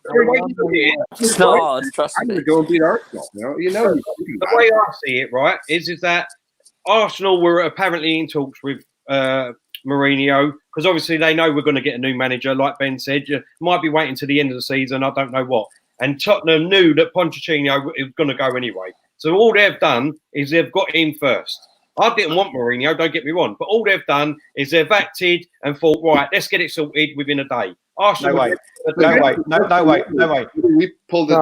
It's not hard, trust I'm going me. to go and beat Arsenal. You know. The way I see it, right, is that Arsenal were apparently in talks with Mourinho because obviously they know we're going to get a new manager. Like Ben said, you might be waiting to the end of the season. I don't know what. And Tottenham knew that Pochettino was going to go anyway. So all they've done is they've got him first. I didn't want Mourinho, don't get me wrong, but all they've done is they've acted and thought, right, let's get it sorted within a day. Arsenal, No way. We pulled it.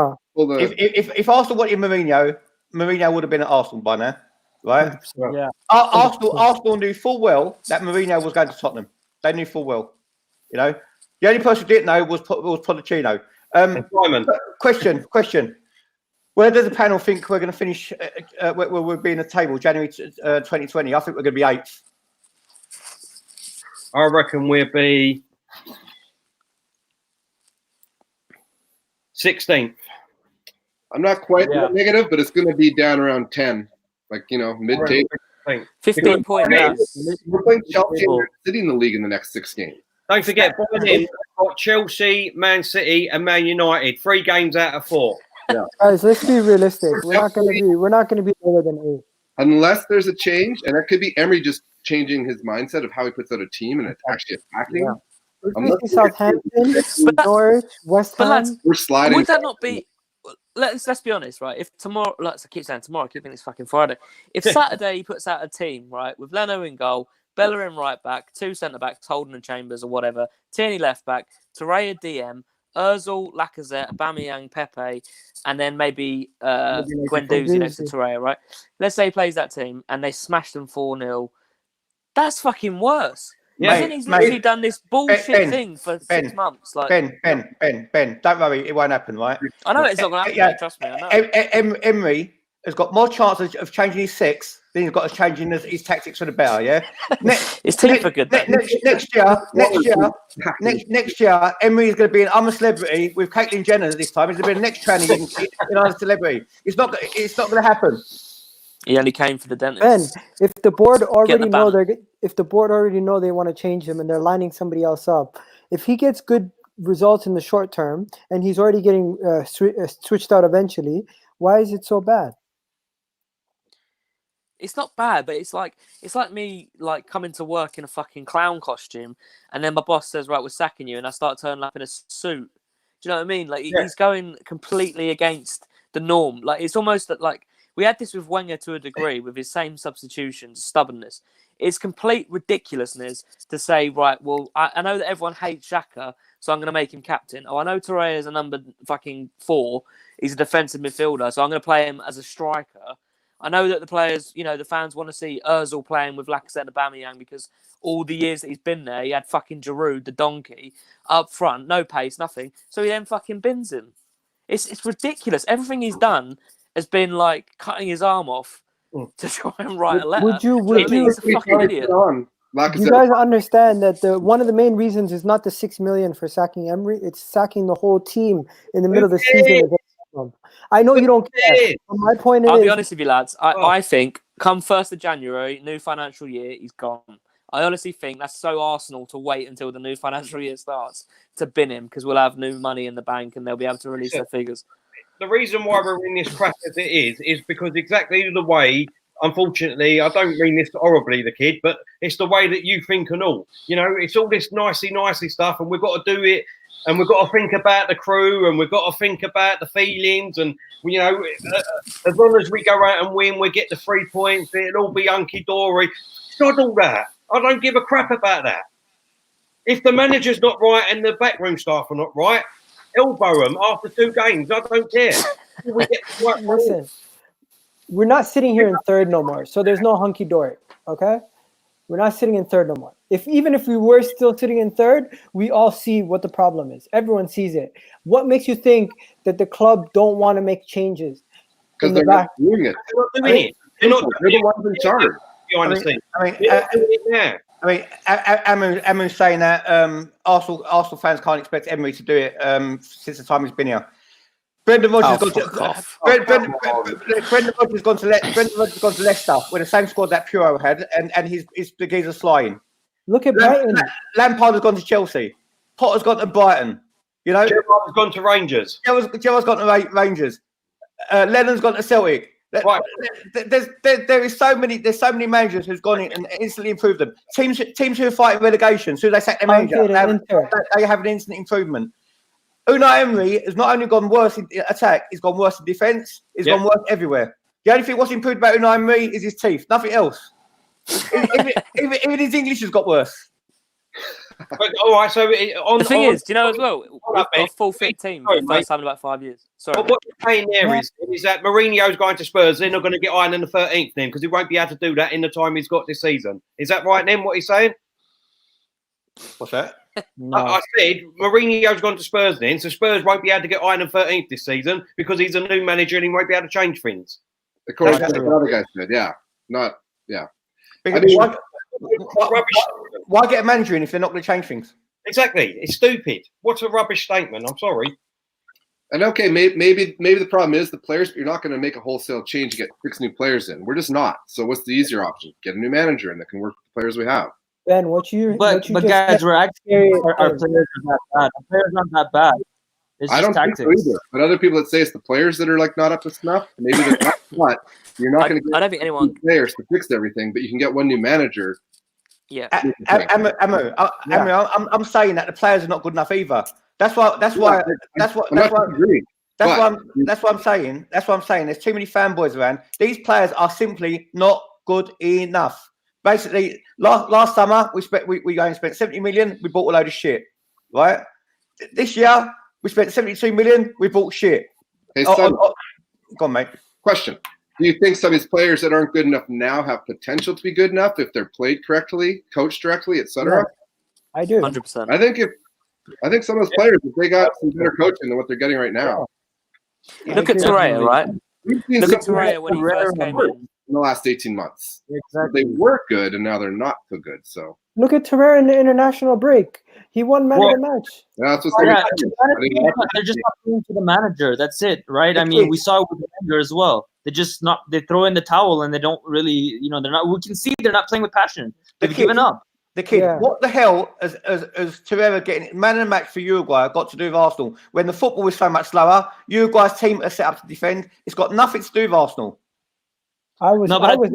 If Arsenal wanted Mourinho would have been at Arsenal by now, right? Yeah. Arsenal knew full well that Mourinho was going to Tottenham. They knew full well. You know, the only person who didn't know was Pochettino. Simon. Question. Where does the panel think we're going to finish? Where we'll be in the table, January 2020. I think we're going to be 8th. I reckon we'll be 16th. I'm not quite negative, but it's going to be down around 10, like mid-table. 15 points. We're playing Chelsea and City in the league in the next 6 games. Don't forget, Bayern got Chelsea, Man City, and Man United. 3 games out of 4. Yeah. Guys, let's be realistic. We're not going to be lower than 8. Unless there's a change, and that could be Emery just changing his mindset of how he puts out a team and it's actually attacking. Yeah. We're facing Southampton, Norwich, West Ham. We're sliding. Would that not be? Let's be honest, right? If tomorrow, like I keep saying tomorrow, I keep thinking it's fucking Friday. If Saturday he puts out a team, right, with Leno in goal, Bellerin right back, 2 centre backs, Holden and Chambers or whatever, Tierney left back, Torreira DM, Ozil, Lacazette, Aubameyang, Pepe, and then maybe Guendouzi next to Torreira, right? Let's say he plays that team and they smash them 4-0. That's fucking worse. Yeah, Imagine he's literally done this bullshit thing for 6 months. Like Ben, don't worry, it won't happen, right? I know it's not going to happen. Mate, trust me, I know. Emery has got more chances of changing his 6 than he's got of changing his tactics for the better. Yeah, his teeth are good. Next year, Emery is going to be an I'm a Celebrity with Caitlyn Jenner this time. He's going to be the next training in I'm a Celebrity. It's not going to happen. He only came for the dentist. Ben, if the board already know they want to change him and they're lining somebody else up, if he gets good results in the short term and he's already getting switched out eventually, why is it so bad? It's not bad, but it's like me like coming to work in a fucking clown costume, and then my boss says, "Right, we're sacking you," and I start turning up in a suit. Do you know what I mean? Like he's going completely against the norm. Like it's almost that like. We had this with Wenger to a degree with his same substitutions, stubbornness. It's complete ridiculousness to say, right, well, I know that everyone hates Xhaka, so I'm going to make him captain. Oh, I know Torreira is a number fucking 4. He's a defensive midfielder, so I'm going to play him as a striker. I know that the players, the fans want to see Ozil playing with Lacazette and Aubameyang because all the years that he's been there, he had fucking Giroud, the donkey, up front, no pace, nothing. So he then fucking bins him. It's ridiculous. Everything he's done has been like cutting his arm off to try and write a letter. Would you He's a fucking idiot. You guys understand that one of the main reasons is not the $6 million for sacking Emery; it's sacking the whole team in the middle of the season. I know you don't care. But my point I'll is, be honest with you, lads. I think come 1st of January, new financial year, he's gone. I honestly think that's so Arsenal to wait until the new financial year starts to bin him because we'll have new money in the bank and they'll be able to release their figures. The reason why we're in this crap as it is because exactly the way, unfortunately, I don't mean this horribly, the kid, but it's the way that you think and all. You know, it's all this nicey stuff and we've got to do it and we've got to think about the crew and we've got to think about the feelings and, you know, as long as we go out and win, we get the 3 points, it'll all be hunky-dory. It's not all that. I don't give a crap about that. If the manager's not right and the backroom staff are not right, elbow them after 2 games. I don't care. listen, we're not sitting here in third no more, so there's no hunky-dory, okay? We're not sitting in third no more. Even if we were still sitting in third, we all see what the problem is. Everyone sees it. What makes you think that the club don't want to make changes? Because they're not doing it. They're not doing it. They're the ones in charge. Amu's saying that Arsenal fans can't expect Emery to do it since the time he's been here. Brendan Rodgers has gone to Leicester with the same squad that Puro had, and he's the geezer's flying. Look at Brighton. Lampard has gone to Chelsea. Potter's gone to Brighton. You know, Gerrard's gone to Rangers. Gerrard's gone to Rangers. Lennon's gone to Celtic. Right. There's so many managers who's gone in and instantly improved them. Teams who are fighting relegation, so they sack their manager, they have an instant improvement. Unai Emery has not only gone worse in attack, he's gone worse in defence, he's gone worse everywhere. The only thing what's improved about Unai Emery is his teeth, nothing else. even his English has got worse. But, all right, so the thing is, do you know as well, we've got a full fit team for the first time in about 5 years. Sorry, what you're saying there is that Mourinho's going to Spurs, they're not going to get iron in the 13th then because he won't be able to do that in the time he's got this season. Is that right then, what he's saying? What's that? No. I said Mourinho's gone to Spurs then, so Spurs won't be able to get iron in 13th this season because he's a new manager and he won't be able to change things. According to the other guy said, Why get a manager in if they're not going to change things? Exactly. It's stupid. What's a rubbish statement? I'm sorry. And okay, maybe the problem is the players, but you're not going to make a wholesale change to get 6 new players in. We're just not. So what's the easier option? Get a new manager in that can work with the players we have. Ben, but guys, we're actually our players are that bad. Our players aren't that bad. It's I just don't tactics. think so either. But other people that say it's the players that are like not up to snuff, maybe they're not. But you're not going to get I don't think anyone players to fix everything, but you can get 1 new manager. Yeah. I'm saying that the players are not good enough either. That's why I'm saying. There's too many fanboys around. These players are simply not good enough. Basically, last summer we only spent 70 million. We bought a load of shit, right? This year we spent 72 million. We bought shit. Hey, son, go on, mate. Question: do you think some of these players that aren't good enough now have potential to be good enough if they're played correctly, coached directly, etc.? Yeah, I do. 100%. I think some of those players, if they got some better coaching than what they're getting right now. Look at Torreira, right? Look at Torreira when he first came in the last 18 months. Exactly. They were good, and now they're not so good. So look at Torreira in the international break. He won man of the match. That's what's they're just not playing for the manager. That's it, right? I mean, we saw it with the manager as well. They throw in the towel and they don't really, they're not. We can see they're not playing with passion. They've given up. The kid, what the hell has Torreira getting man of the match for Uruguay got to do with Arsenal when the football was so much slower? Uruguay's team are set up to defend. It's got nothing to do with Arsenal. I was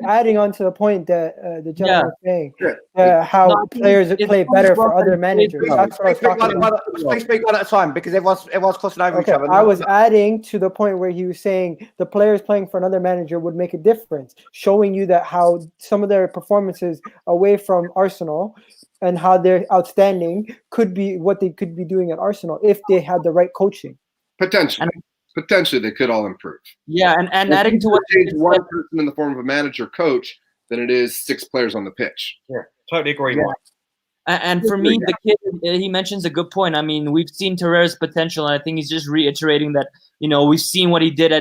adding on to the point that the gentleman was saying how players play better for other managers. That's what I was talking about. Please speak one at a time because everyone's crossing over each other. I was adding to the point where he was saying the players playing for another manager would make a difference, showing you that how some of their performances away from Arsenal and how they're outstanding could be what they could be doing at Arsenal if they had the right coaching. Potentially, they could all improve. Yeah, and adding to what change one person in the form of a manager coach than it is 6 players on the pitch. Yeah, totally agree. Yeah. And for me, the kid, he mentions a good point. I mean, we've seen Torreira's potential, and I think he's just reiterating that, we've seen what he did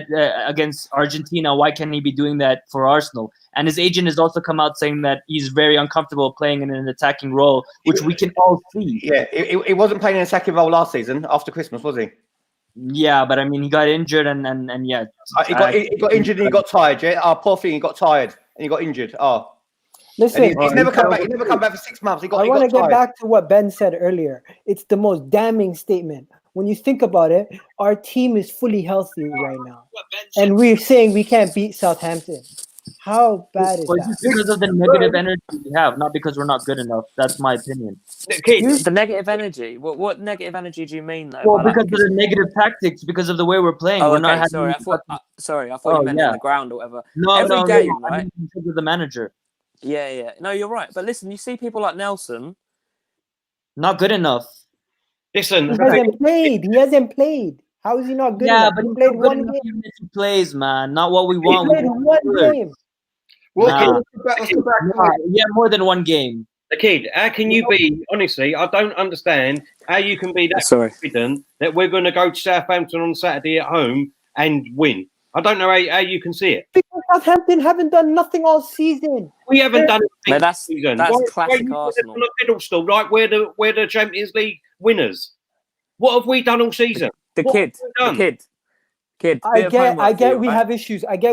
against Argentina. Why can't he be doing that for Arsenal? And his agent has also come out saying that he's very uncomfortable playing in an attacking role, which we can all see. Yeah, he wasn't playing an attacking role last season after Christmas, was he? Yeah, but I mean, he got injured, and yeah. He got injured and he got tired, yeah? Oh, poor thing, he got tired and he got injured. Oh. Listen, he's never come back. He never come back for 6 months. I want to get back to what Ben said earlier. It's the most damning statement. When you think about it, our team is fully healthy right now. And we're saying we can't beat Southampton. How bad is that? Because of the negative energy we have, not because we're not good enough. That's my opinion. The negative energy? What negative energy do you mean, though? Well, because of the negative tactics, because of the way we're playing. Oh, we're okay. not Sorry, I thought you meant on the ground or whatever. No, Every game, right? right? Because of the manager. Yeah. No, you're right. But listen, you see people like Nelson. Not good enough. Listen, He hasn't played. How is he not good enough? But he played one game. Even if he plays, man. Not what we want. He played one game. Well, let's go back. Yeah, more than one game. The kid, how can you be, honestly, I don't understand how you can be that confident that we're going to go to Southampton on Saturday at home and win. I don't know how you can see it. Because Southampton haven't done nothing all season. We haven't done anything No, that's season. classic Arsenal. On a pedestal, like we're the Champions League winners. What have we done all season? The kid. I get we have issues. But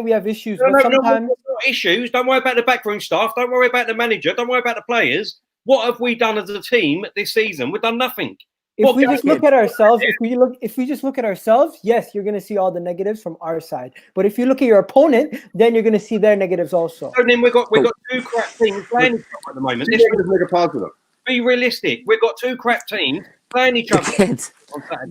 sometimes issues. Don't worry about the backroom staff. Don't worry about the manager. Don't worry about the players. What have we done as a team this season? We've done nothing. If we just look at ourselves, yes, you're going to see all the negatives from our side. But if you look at your opponent, then you're going to see their negatives also. So then we've got two crap teams playing each other at the moment. Let's make a positive. Be realistic. We've got two crap teams playing each other on Saturday.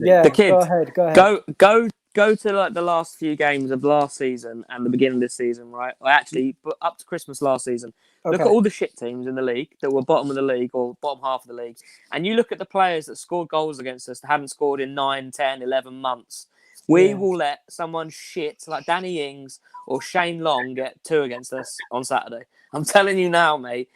Yeah, the kid. Go ahead. Go to like the last few games of last season and the beginning of this season, right? Well, actually, but up to Christmas last season. Look at all the shit teams in the league that were bottom of the league or bottom half of the league. And you look at the players that scored goals against us that haven't scored in 9, 10, 11 months. We will let someone shit like Danny Ings or Shane Long get 2 against us on Saturday. I'm telling you now, mate.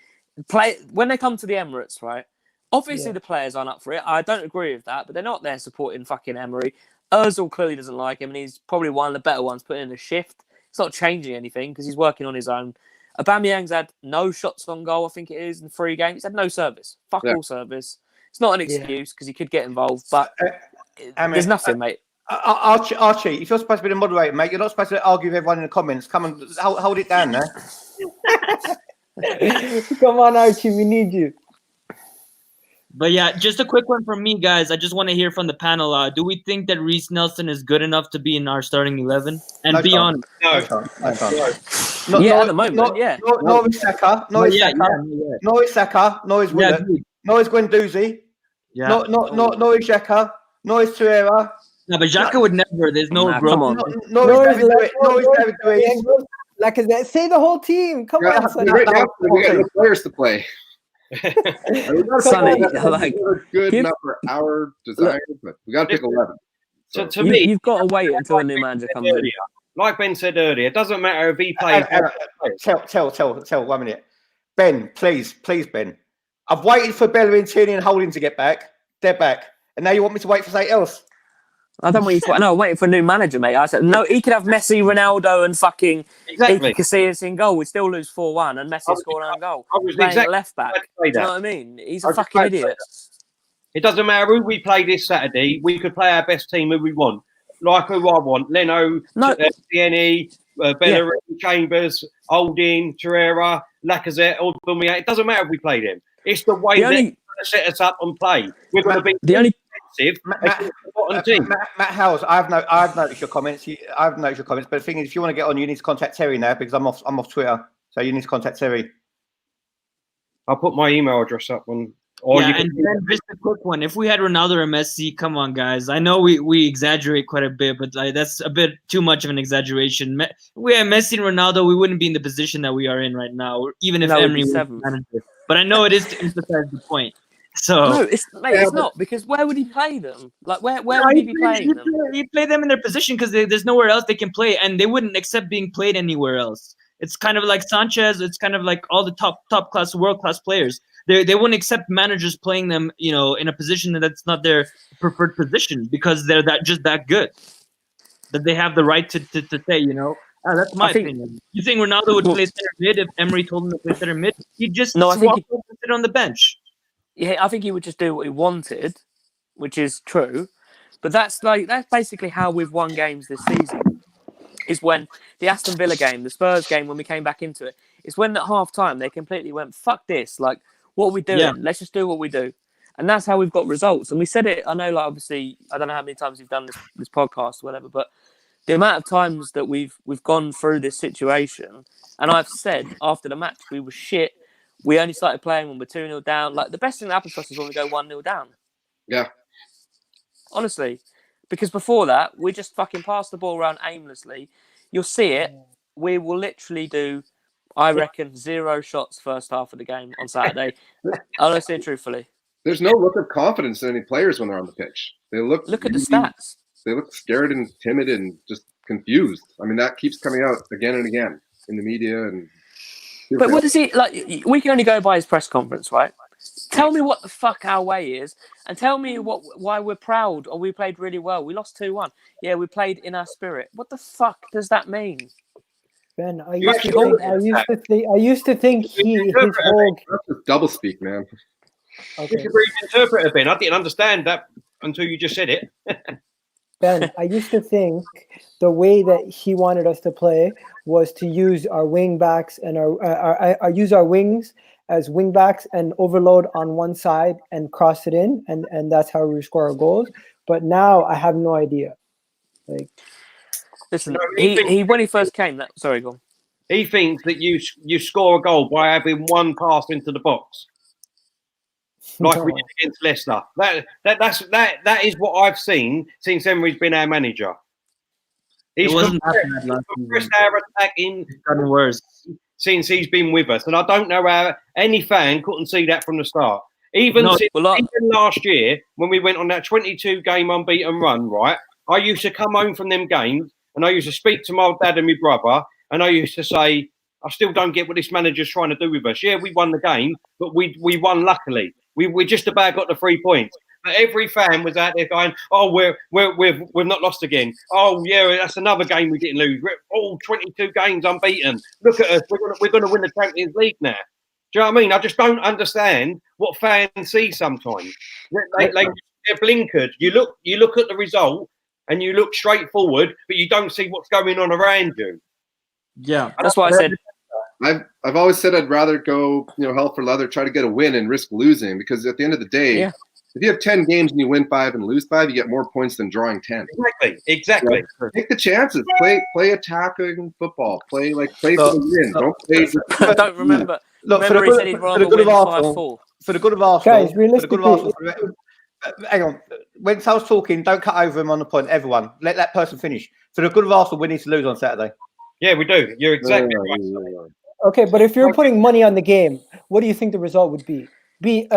When they come to the Emirates, right? Obviously, the players aren't up for it. I don't agree with that, but they're not there supporting fucking Emery. Ozil clearly doesn't like him, and he's probably one of the better ones putting in a shift. It's not changing anything because he's working on his own. Aubameyang's had no shots on goal, I think it is, in 3 games. He's had no service. All service. It's not an excuse because he could get involved, but there's nothing, mate. Archie, if you're supposed to be the moderator, mate, you're not supposed to argue with everyone in the comments. Come on, hold it down there. Come on, Archie, we need you. But yeah, just a quick one from me, guys. I just want to hear from the panel. Do we think that Reece Nelson is good enough to be in our starting 11? And No be chance. honest. No. At the moment, yeah. Norris Saka, Norris Saka, Norris Willett, Norris Guendouzi, Norris Xhaka, Norris Torreira. No, but Xhaka would never. There's no growth. Come on. Norris David Luiz. Like say the whole team. Come on, Sonny. Right now, we got no players to play. Sonny, good enough for our desire, but we got to pick 11. So to me, you've got to wait until a new manager comes in. Like Ben said earlier, it doesn't matter if he plays. Tell 1 minute. Ben, please, Ben. I've waited for Bellerin, Tierney and Holding to get back. They're back. And now you want me to wait for something else? I don't want you to. No, I'm waiting for a new manager, mate. I said no. He could have Messi, Ronaldo, and fucking Iker Casillas in goal. We'd still lose 4-1, and Messi scored an own goal. Playing at left back. You know what I mean? He's a fucking idiot. It doesn't matter who we play this Saturday. We could play our best team who we want. Like who I want. Leno, Tierney, Bellerin, Chambers, Holding, Torreira, Lacazette, Aubameyang. It doesn't matter if we play them. It's the way they're going to set us up and play. We're going to be defensive. Matt Howes, I've noticed your comments. But the thing is, if you want to get on, you need to contact Terry now because I'm off Twitter. So you need to contact Terry. I'll put my email address up on. And then just a quick one. If we had Ronaldo or Messi, come on, guys. I know we exaggerate quite a bit, but that's a bit too much of an exaggeration. If we had Messi and Ronaldo, we wouldn't be in the position that we are in right now, even if Emery was manager. But I know it is to emphasize the point. So no, it's not because where would he play them? Like where would he be playing them? He'd play them in their position because there's nowhere else they can play, and they wouldn't accept being played anywhere else. It's kind of like Sanchez. It's kind of like all the top class, world class players. they wouldn't accept managers playing them, in a position that's not their preferred position because they're that good. That they have the right to say, that's my opinion. You think Ronaldo would play center mid if Emery told him to play center mid? He'd just walk over and sit on the bench. Yeah, I think he would just do what he wanted, which is true. But that's basically how we've won games this season. Is when the Aston Villa game, the Spurs game, when we came back into it, it's when at half time they completely went, fuck this. Like, what are we doing? Yeah. Let's just do what we do. And that's how we've got results. And we said it, I know, like, obviously, I don't know how many times you've done this podcast or whatever, but the amount of times that we've gone through this situation, and I've said after the match, we were shit. We only started playing when we're 2-0 down. Like, the best thing that happens to us is when we go 1-0 down. Yeah. Honestly. Because before that, we just fucking pass the ball around aimlessly. You'll see it. We will literally do, I reckon, 0 shots first half of the game on Saturday. Honestly and truthfully. There's no look of confidence in any players when they're on the pitch. They look at the stats. They look scared and timid and just confused. I mean, that keeps coming out again and again in the media. But what does he like? We can only go by his press conference, right? Tell me what the fuck our way is, and tell me why we're proud or we played really well. We lost 2-1. Yeah, we played in our spirit. What the fuck does that mean? Ben, I used to think his whole that's just double speak, man. Okay. You could interpret, Ben. I didn't understand that until you just said it. Ben, I used to think the way that he wanted us to play was to use our wing backs and use our wings as wing backs and overload on one side and cross it in, and that's how we score our goals. But now I have no idea. Like, listen, he when he first came, sorry, go on. He thinks that you score a goal by having one pass into the box, like we did against Leicester. That is what I've seen since Emery's been our manager. He's compressed our attacking. It's gotten worse since he's been with us, and I don't know how any fan couldn't see that from the start. Even last year, when we went on that 22 game unbeaten run, right? I used to come home from them games, and I used to speak to my dad and my brother, and I used to say, I still don't get what this manager's trying to do with us. Yeah, we won the game, but we won luckily. We just about got the 3 points. But every fan was out there going, "Oh, we've not lost again. Oh, yeah, that's another game we didn't lose. We're 22 games unbeaten. Look at us. We're going to win the Champions League now." Do you know what I mean? I just don't understand what fans see sometimes. They're blinkered. You look at the result and you look straight forward, but you don't see what's going on around you. Yeah, that's why I said. I've always said I'd rather go, hell for leather, try to get a win and risk losing, because at the end of the day, if you have 10 games and you win 5 and lose 5, you get more points than drawing 10. Exactly. Take the chances. Play attacking football. Play for the win. Don't play. I don't remember. Look, remember he said he'd rather win 5-4. For the good of Arsenal. Guys, realistically, hang on. When I was talking, don't cut over him on the point. Everyone, let that person finish. For the good of Arsenal, we need to lose on Saturday. Yeah, we do. You're exactly right. Okay, but if you're putting money on the game, what do you think the result would be? Be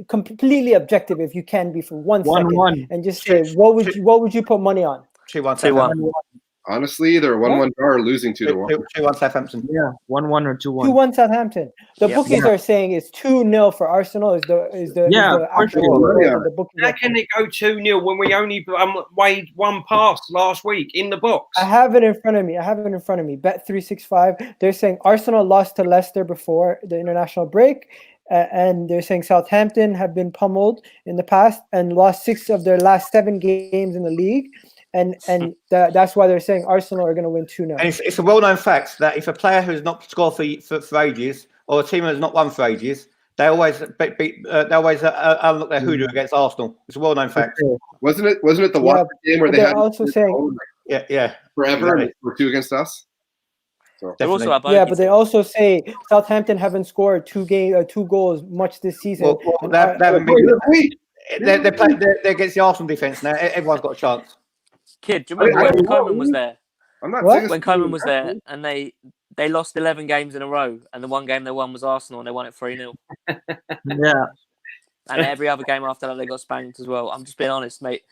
completely objective if you can be for 1 second, 1-1. and just say what would you put money on? 2-1. Honestly, either 1-1 draw or losing 2-1. 2-1 Southampton. Yeah, 1-1 or 2-1. 2-1 Southampton. The bookies are saying it's 2-0 for Arsenal. Is the actual the bookies? How can it go 2-0 when we only weighed one pass last week in the box? I have it in front of me. Bet365. They're saying Arsenal lost to Leicester before the international break. And they're saying Southampton have been pummeled in the past and lost 6 of their last 7 games in the league. And that's why they're saying Arsenal are going to win 2-0. And it's a well-known fact that if a player who's not scored for ages, or a team has not won for ages, they always unlock their hoodoo against Arsenal. It's a well-known fact. Wasn't it the Watford game where they had also saying forever and were 2 against us? So, but they also say Southampton haven't scored 2 goals much this season. They're against the Arsenal defense now. Everyone's got a chance. Kid, do you remember when Koeman was there? I'm not when Koeman was there, and they lost 11 games in a row, and the one game they won was Arsenal, and they won it 3-0. Yeah. And every other game after that, they got spanked as well. I'm just being honest, mate.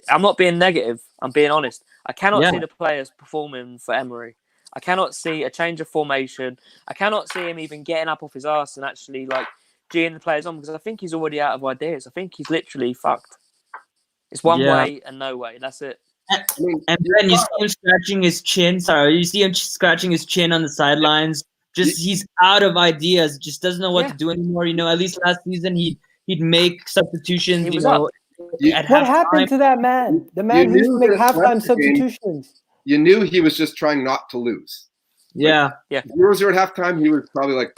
I'm not being negative. I'm being honest. I cannot see the players performing for Emery. I cannot see a change of formation. I cannot see him even getting up off his arse and actually geeing the players on because I think he's already out of ideas. I think he's literally fucked. It's one way and no way. That's it. And then you see him scratching his chin. Sorry, you see him scratching his chin on the sidelines. Just he's out of ideas. Just doesn't know what to do anymore. You know, at least last season he'd make substitutions. He was up. What happened to that man? The man who used to make halftime substitutions. You knew he was just trying not to lose. Yeah. 0-0 at halftime, he was probably like,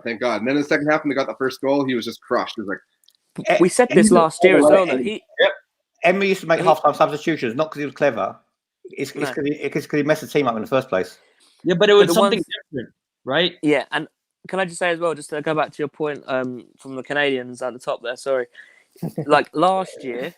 thank God. And then in the second half, when they got the first goal, he was just crushed. He was like, we said this last year as well. That Emery used to make half-time substitutions, not because he was clever. It's because he messed the team up in the first place. Yeah, but it was something different, right? Yeah, and can I just say as well, just to go back to your point from the Canadians at the top there, sorry. Like last year,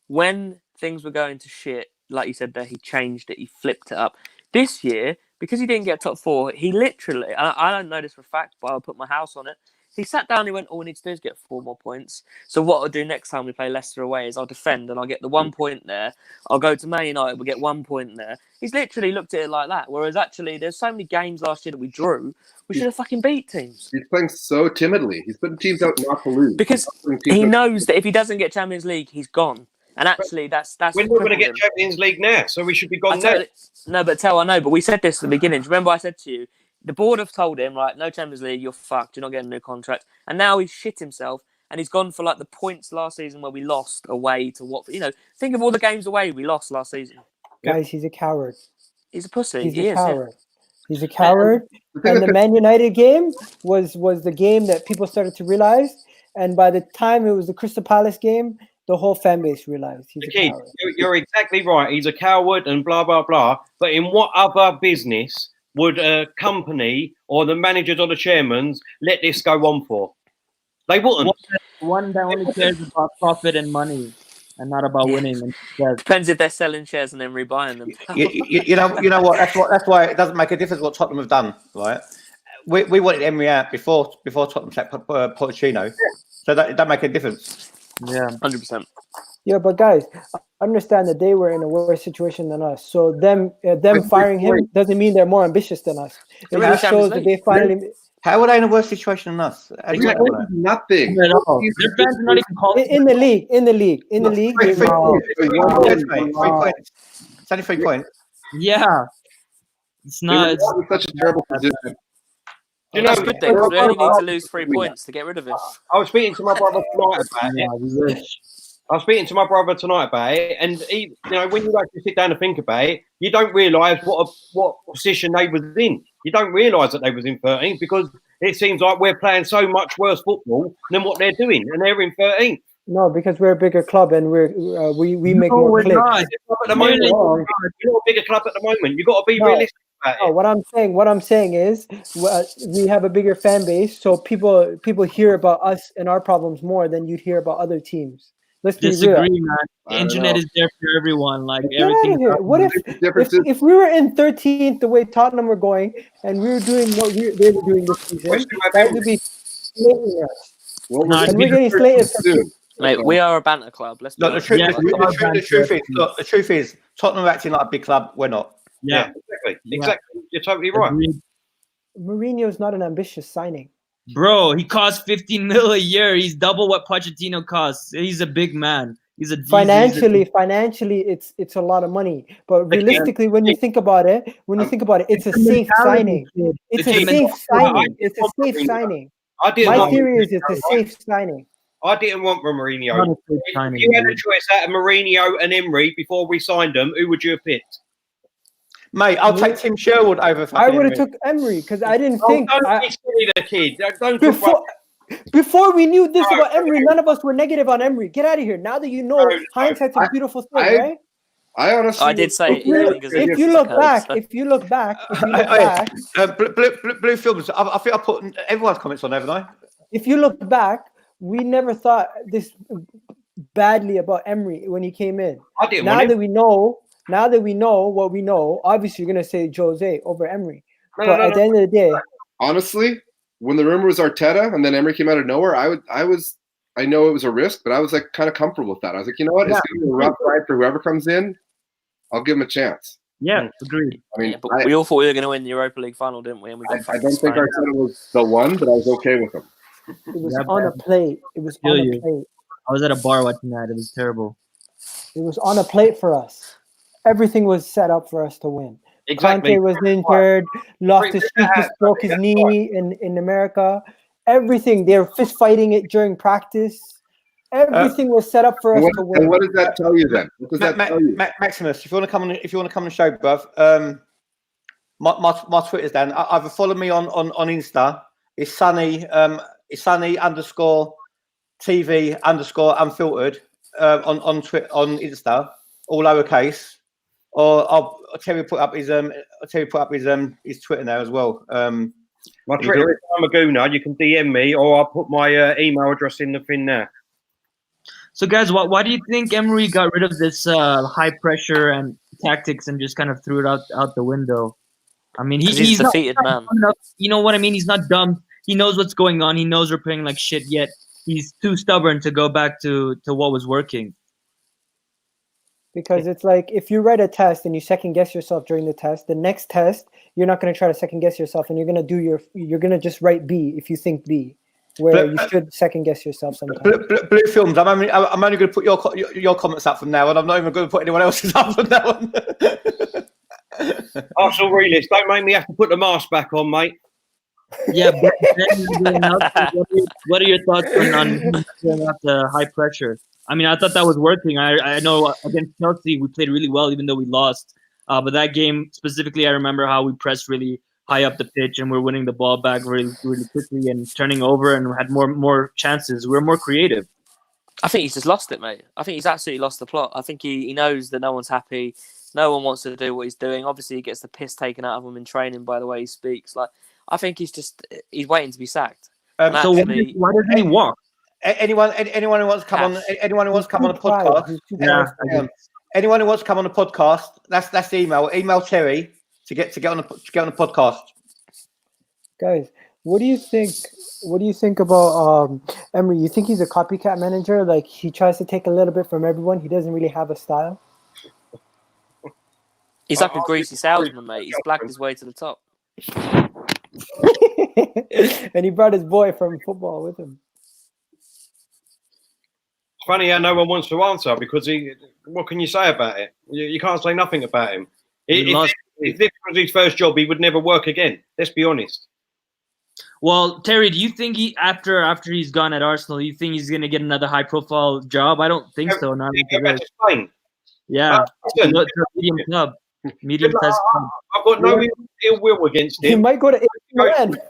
when things were going to shit, like you said there, he changed it, he flipped it up. This year, because he didn't get top 4, he literally, I don't know this for a fact, but I'll put my house on it. He sat down and he went, all we need to do is get 4 more points. So what I'll do next time we play Leicester away is I'll defend and I'll get the 1 point there. I'll go to Man United, we'll get 1 point there. He's literally looked at it like that. Whereas actually, there's so many games last year that we drew, we should have fucking beat teams. He's playing so timidly. He's putting teams out not to lose. Because he knows that if he doesn't get Champions League, he's gone. And actually, that's we're not going to get Champions League now, so we should be gone now. No, but I know, but we said this at the beginning. Do you remember I said to you, the board have told him, right, no Champions League, you're fucked, you're not getting a new contract. And now he's shit himself, and he's gone for like the points last season where we lost away to what, think of all the games away we lost last season. Guys, he's a coward. He's a pussy. He's a coward. He's a coward. And the Man United game was the game that people started to realize. And by the time it was the Crystal Palace game, the whole fan base realized he's a coward. You're exactly right. He's a coward and blah, blah, blah. But in what other business would a company or the managers or the chairmans let this go on for? They wouldn't. One that only cares about profit and money and not about winning. Depends if they're selling shares and then rebuying them. you know what? That's why it doesn't make a difference what Tottenham have done, right? We wanted Emery out before Tottenham sacked Pochettino, so that make a difference. Yeah, 100%. Yeah, but guys, understand that they were in a worse situation than us. So them firing him doesn't mean they're more ambitious than us. It just shows that they finally. How are they in a worse situation than us? Exactly. Nothing. Their fans are not even calling In the league. 3 points. It's only 3 points. Yeah, it's not. It's such a terrible position. That's good thing. We only need to lose 3 points to get rid of him. I was speaking to my brother tonight about it. I was speaking to my brother tonight about it, and he, when you actually sit down and think about it, you don't realise what position they was in. You don't realise that they was in 13th because it seems like we're playing so much worse football than what they're doing, and they're in 13th. No, because we're a bigger club and we make more clicks. At the moment, you're not a bigger club at the moment. You've got to be realistic about it. What I'm saying is we have a bigger fan base, so people hear about us and our problems more than you'd hear about other teams. Let's disagree, be real. man. The internet is there for everyone. Like Get everything. What if we were in 13th the way Tottenham were going and we were doing what they were doing this season? That would be slating us. And we're getting slated soon. Mate, we are a banter club. Let's be honest. The truth is, Tottenham are acting like a big club. We're not. Yeah, exactly. You're totally right. Mourinho's not an ambitious signing. Bro, he costs 15 mil a year. He's double what Pochettino costs. He's a big man. He's a financially, it's a lot of money. But realistically, when you think about it, it's a safe signing. It's a safe signing. My theory is it's a safe signing. I didn't want Mourinho. If you had a choice out of Mourinho and Emery before we signed them, who would you have picked? Mate, I'll take Tim Sherwood over. I would have took Emery because I didn't think. Don't be silly, the kid. Before we knew this about Emery, none of us were negative on Emery. Get out of here! Now that you know, hindsight's a beautiful thing, right? I honestly, I did say. If you look back, Blue Films. I think I put everyone's comments on, haven't I? If you look back, we never thought this badly about Emery when he came in. I didn't. Now that we know what we know, obviously you're gonna say Jose over Emery. But at the end of the day, honestly, when the rumor was Arteta and then Emery came out of nowhere, I know it was a risk, but I was like kind of comfortable with that. I was like, you know what, it's gonna be a rough ride for whoever comes in. I'll give him a chance. Yeah, agreed. I mean, but we all thought we were going to win the Europa League final, didn't we? And we I don't think Arteta was the one, but I was okay with him. It was Yeah, on a man. plate. It was Feel on a you. plate. I was at a bar watching that. It was terrible. It was on a plate for us. Everything was set up for us to win. Exactly. Conte was injured. Loftus Bring Cheek that just out, broke his knee in America. Everything. They were fist fighting it during practice. Everything was set up for us to And win. what does that tell you then? What does that tell you? Maximus, if you want to come on the show, bruv, my Twitter's down. Either follow me on Insta. It's Sunny _ TV _ unfiltered on Insta, all lowercase. Or Terry put up his Twitter now as well. My Twitter is Maguna. You can DM me, or I'll put my email address in the thing there. So, guys, why do you think Emery got rid of this high pressure and tactics and just kind of threw it out the window? I mean, he's a defeated man. You know what I mean? He's not dumb. He knows what's going on. He knows we're playing like shit, yet he's too stubborn to go back to what was working. Because it's like if you write a test and you second guess yourself during the test, the next test you're not going to try to second guess yourself, and you're going to just write B if you think B, where you should second guess yourself sometimes. Blue Films. I'm only going to put your comments up from now on. I'm not even going to put anyone else's up from now on. Arsenal realist, don't make me have to put the mask back on, mate. Yeah, but what are your thoughts on the high pressure? I mean, I thought that was working. I know against Chelsea we played really well, even though we lost. But that game specifically, I remember how we pressed really high up the pitch and we're winning the ball back really, really quickly and turning over and had more chances. We were more creative. I think he's just lost it, mate. I think he's absolutely lost the plot. I think he knows that no one's happy. No one wants to do what he's doing. Obviously, he gets the piss taken out of him in training by the way he speaks. Like, I think he's waiting to be sacked. So why doesn't he walk? Anyone who wants to come on, anyone who wants to come on a podcast, anyone who wants to come on a podcast, that's the email. Email Terry to get on the podcast. Guys, what do you think? What do you think about Emery? You think he's a copycat manager? Like he tries to take a little bit from everyone. He doesn't really have a style. He's like a greasy salesman, mate. He's blacked his way to the top. And he brought his boy from football with him. It's funny how no one wants to answer because what can you say about it? You can't say nothing about him. If this was his first job, he would never work again. Let's be honest. Well, Terry, do you think after he's gone at Arsenal, you think he's going to get another high-profile job? I don't think so. Not go back to Spain. Yeah, medium club. Medium-sized club. I've got no ill will against him. He might go to England.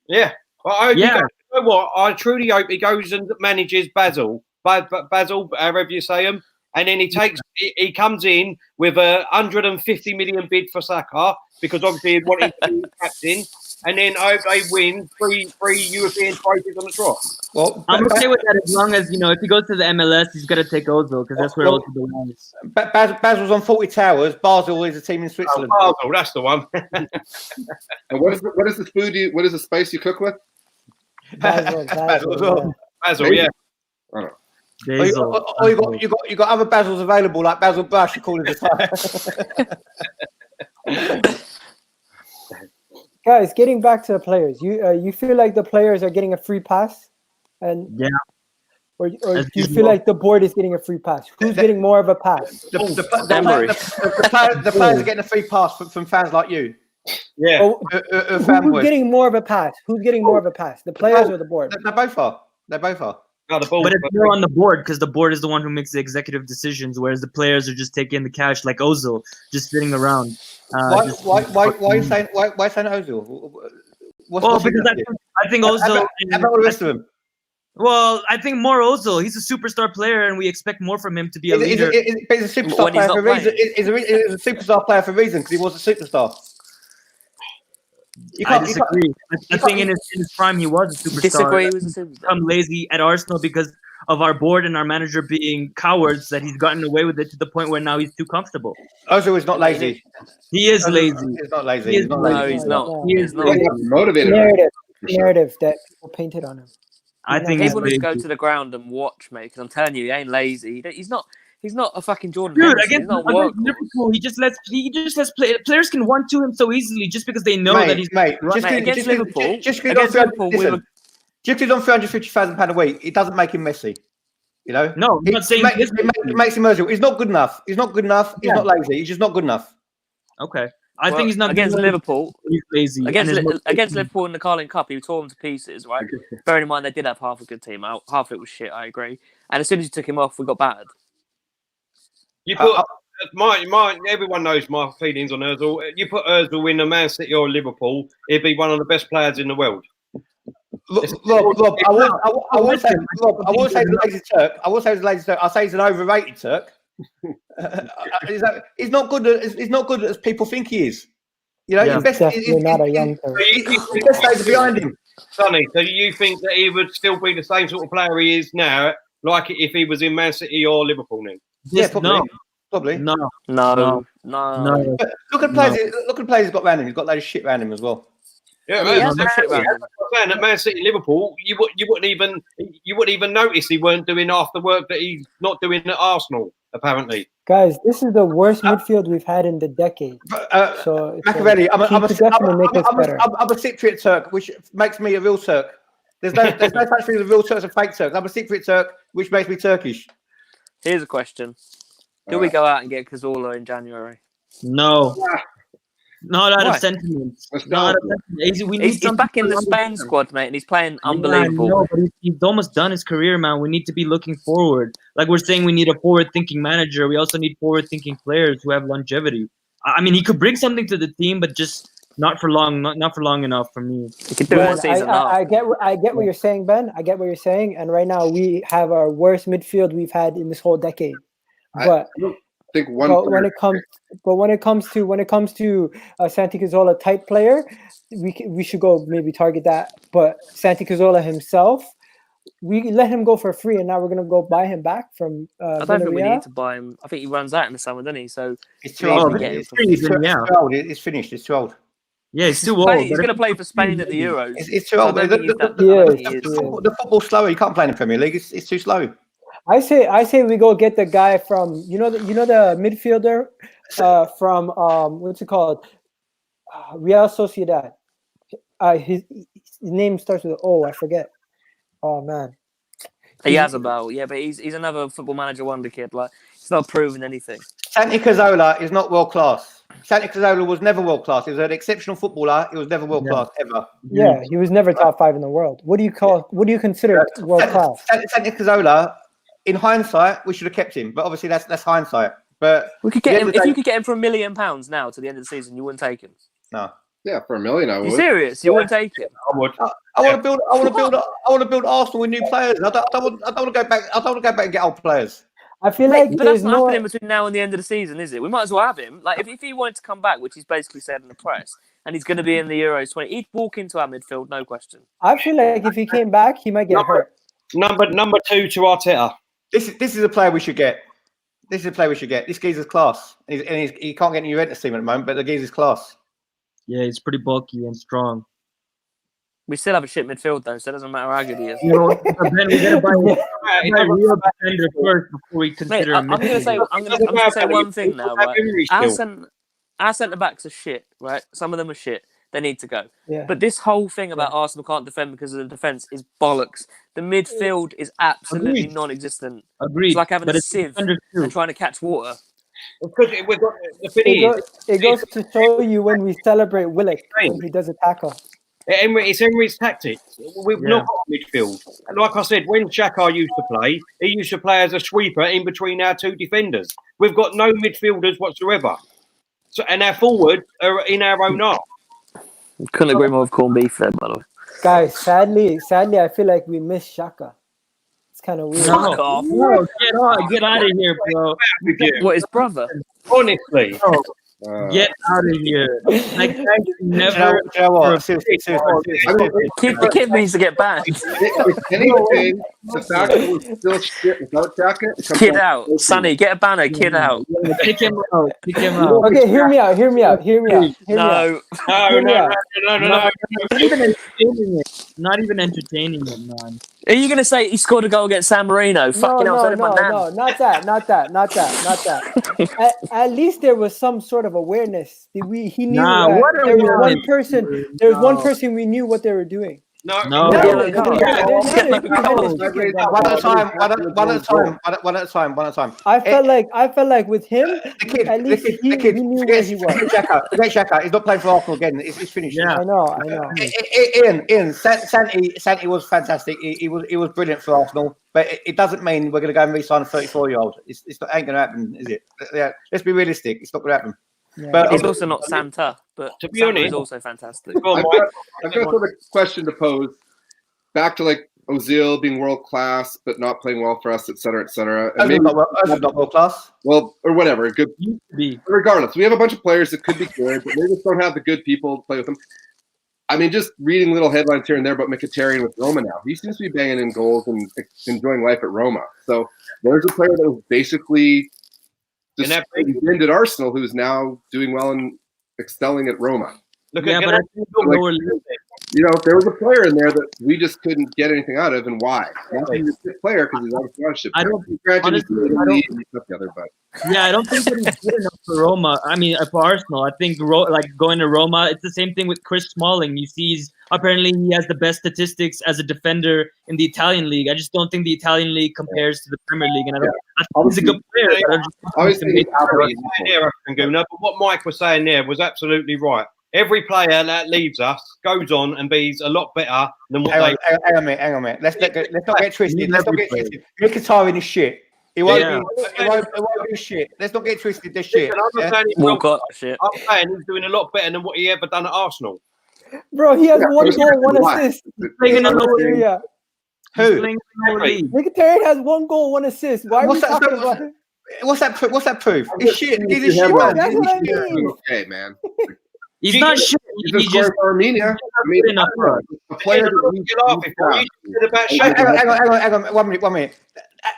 Yeah. You know what? I truly hope he goes and manages Basel, however you say him, and then he comes in with a 150 million bid for Saka because obviously he wanted to be captain, and then I hope they win three European trophies on the trot. Well, I'm okay with that as long as if he goes to the MLS, he's got to take Ozil because that's where Ozil belongs. Basil's on 40 Towers. Basel is a team in Switzerland. Oh, Basel, that's the one. And what is the food? What is the spice you cook with? Basil as well. Basil, yeah. Or you got other Basils available like Basil Brush. You call it the time. Guys, getting back to the players, you feel like the players are getting a free pass, or do you feel like the board is getting a free pass? Who's getting more of a pass? The players are getting a free pass from fans like you. Yeah. Who's getting more of a pass? Who's getting more of a pass? The players or the board? They both are. No, the ball, but it's more on the board because the board is the one who makes the executive decisions, whereas the players are just taking the cash, like Ozil, just sitting around. Why are you saying Ozil? Because I think Ozil. How about the rest of them? Well, I think more Ozil. He's a superstar player, and we expect more from him to be a leader. He's a superstar player for a reason. He's a superstar player for a reason because he was a superstar. I disagree. I think in his prime he was a superstar. Disagree. He was a superstar. Become lazy at Arsenal because of our board and our manager being cowards that he's gotten away with it to the point where now he's too comfortable. Ozil is not lazy. He is lazy. He's not lazy. He's not lazy. No, he's not. He is not. Motivated. Narrative that people painted on him. I think people need to go to the ground and watch, mate. Because I'm telling you, he ain't lazy. He's not. He's not a fucking Jordan Dude, Henderson. against, He's not a against workhorse. Liverpool, he just lets players can 1-2 him so easily just because they know that he's Against Liverpool, just against Liverpool, we were. Just because he's on £350,000 a week, it doesn't make him Messi. You know? No, I'm not saying it makes him miserable. He's not good enough. He's not good enough. He's not lazy. He's just not good enough. Okay. I think he's not against good Liverpool. He's lazy. Against Liverpool in the Carling Cup, he tore them to pieces, right? Bearing in mind they did have half a good team out. Half of it was shit, I agree. And as soon as you took him off, we got battered. You put everyone knows my feelings on Ozil. You put Ozil in a Man City or Liverpool, he'd be one of the best players in the world. Rob, I won't say he's a lazy Turk. I will say he's a lazy Turk. I'll say he's an overrated Turk. He's not good. He's not good as people think he is. You know, he's definitely not a young Turk. The best days are behind him. Sonny, so you think that he would still be the same sort of player he is now, like if he was in Man City or Liverpool now? Yeah, probably. No. But look at players. Look at players he's got around him. He's got a load of shit around him as well. Yeah, at Man City, Liverpool, you wouldn't even notice he weren't doing half the work that he's not doing at Arsenal. Apparently, guys, this is the worst midfield we've had in the decade. So Machiavelli, I'm a Cypriot Turk, which makes me a real Turk. There's no such thing as a real Turk and fake Turk. I'm a Cypriot Turk, which makes me Turkish. Here's a question: do we go out and get Cazorla in January? No. Not out of sentiment. He's back in the Spain squad, mate, and he's playing unbelievable. No, but he's almost done his career, man. We need to be looking forward. Like we're saying, we need a forward-thinking manager. We also need forward-thinking players who have longevity. I mean, he could bring something to the team, but just not for long. Not for long enough for me. He could do one season. I get what you're saying, Ben. I get what you're saying. And right now, we have our worst midfield we've had in this whole decade. But when it comes to Santi Cazorla type player, we should go maybe target that. But Santi Cazorla himself, we let him go for free, and now we're gonna go buy him back from. I don't think we need to buy him. I think he runs out in the summer, doesn't he? So it's too old. It's finished. It's too old. Yeah, he's too old. He's going to play for Spain at the Euros. It's too old. The football's slow. You can't play in the Premier League. It's too slow. I say we go get the guy from the midfielder from what's it called, Real Sociedad. His name starts with an O. I forget. Oh man, he has about but he's another Football Manager wonder kid. Like he's not proving anything. Santi Cazorla is not world class. Santi Cazorla was never world class. He was an exceptional footballer. He was never world class ever. Yeah, he was never top 5 in the world. What do you consider world class? Santi Cazorla. In hindsight, we should have kept him, but obviously that's hindsight. But we could get him if you could get him for £1 million now to the end of the season. You wouldn't take him. No. Yeah, for $1 million, I would. You serious? You wouldn't take him? I would. I want to build Arsenal with new players. I don't want to go back. I don't want to go back and get old players. I feel like but that's not happening between now and the end of the season, is it? We might as well have him. Like if he wanted to come back, which he's basically said in the press, and he's going to be in the Euros 20, he'd walk into our midfield, no question. I feel like if he came back, he might get hurt. Number 2 to Arteta. This is a player we should get. This geezer's class. He can't get in the Juventus team at the moment, but the geezer's class. Yeah, he's pretty bulky and strong. We still have a shit midfield though, so it doesn't matter how good he is. You know, Ben, we gotta buy a real defender first before we consider. I'm going to say one thing now. Right? Our centre backs are shit. Right, some of them are shit. They need to go. Yeah. But this whole thing about Arsenal can't defend because of the defence is bollocks. The midfield is absolutely non-existent. Agreed. It's like having a sieve and trying to catch water. It goes to show you when we celebrate Willock when he does a tackle. It's Emery's tactics. We've not got midfield. And like I said, when Xhaka used to play, he used to play as a sweeper in between our two defenders. We've got no midfielders whatsoever. So, and our forwards are in our own half. Couldn't agree more with corned beef there, by the way. Guys, sadly, I feel like we miss Xhaka. It's kind of weird. Fuck off. No, get out of here, bro. What, his brother? Honestly. Get out of here. Like, never. You know what? The kid needs to get banned. If anything, the fact that we're still shit without Xhaka. Kid out. Sonny, get a banner. Kid out. Kick him out. Okay, hear me out. No. Not even entertaining it, man. Are you going to say he scored a goal against San Marino? Fucking hell, so did my nan. No, not that. At least there was some sort of awareness. He knew there was one person. There was one person we knew what they were doing. No. Yellow card. One at a time. I felt like with him, at least he knew where he was. Forget Xhaka. He's not playing for Arsenal again. It's finished. Yeah. I know. Ian, Santi was fantastic. He was brilliant for Arsenal, but it doesn't mean we're going to go and re-sign a 34-year-old. It ain't going to happen, is it? Yeah, let's be realistic. It's not going to happen. Yeah. But He's also not Santa, but to be Santa honest, is also fantastic. I've got sort of a question to pose. Back to like Ozil being world class, but not playing well for us, et cetera, et cetera. And maybe not world class. Well, or whatever. Good. Be. Regardless, we have a bunch of players that could be good, but they just don't have the good people to play with them. I mean, just reading little headlines here and there about Mkhitaryan with Roma now. He seems to be banging in goals and enjoying life at Roma. So there's a player that was basically just at Arsenal who is now doing well and excelling at Roma. Look Yeah, at but I think lower league. You know, if there was a player in there that we just couldn't get anything out of, and why? Not he's a good player because he's out of scholarship. I don't Honestly, I don't think that he's good enough for Roma. I mean, for Arsenal, I think going to Roma, it's the same thing with Chris Smalling. You see, apparently he has the best statistics as a defender in the Italian league. I just don't think the Italian league compares to the Premier League, and I think he's a good player. Obviously, but what Mike was saying there was absolutely right. Every player that leaves us goes on and be a lot better than what Hang on a minute. Let's not get twisted. Mkhitaryan is shit. It won't be shit. Let's not get twisted. This shit. Walcott, shit. I'm saying he's doing a lot better than what he ever done at Arsenal. Bro, he has one goal, one assist. Playing in the lower league. Who? Mkhitaryan has 1 goal, 1 assist. Why are we talking about him? What's that proof? It's shit. He's a shit Bro, man. that's what I mean. Okay, man. He's not shit. He's just Armenia. I mean, a player Hang on. 1 minute.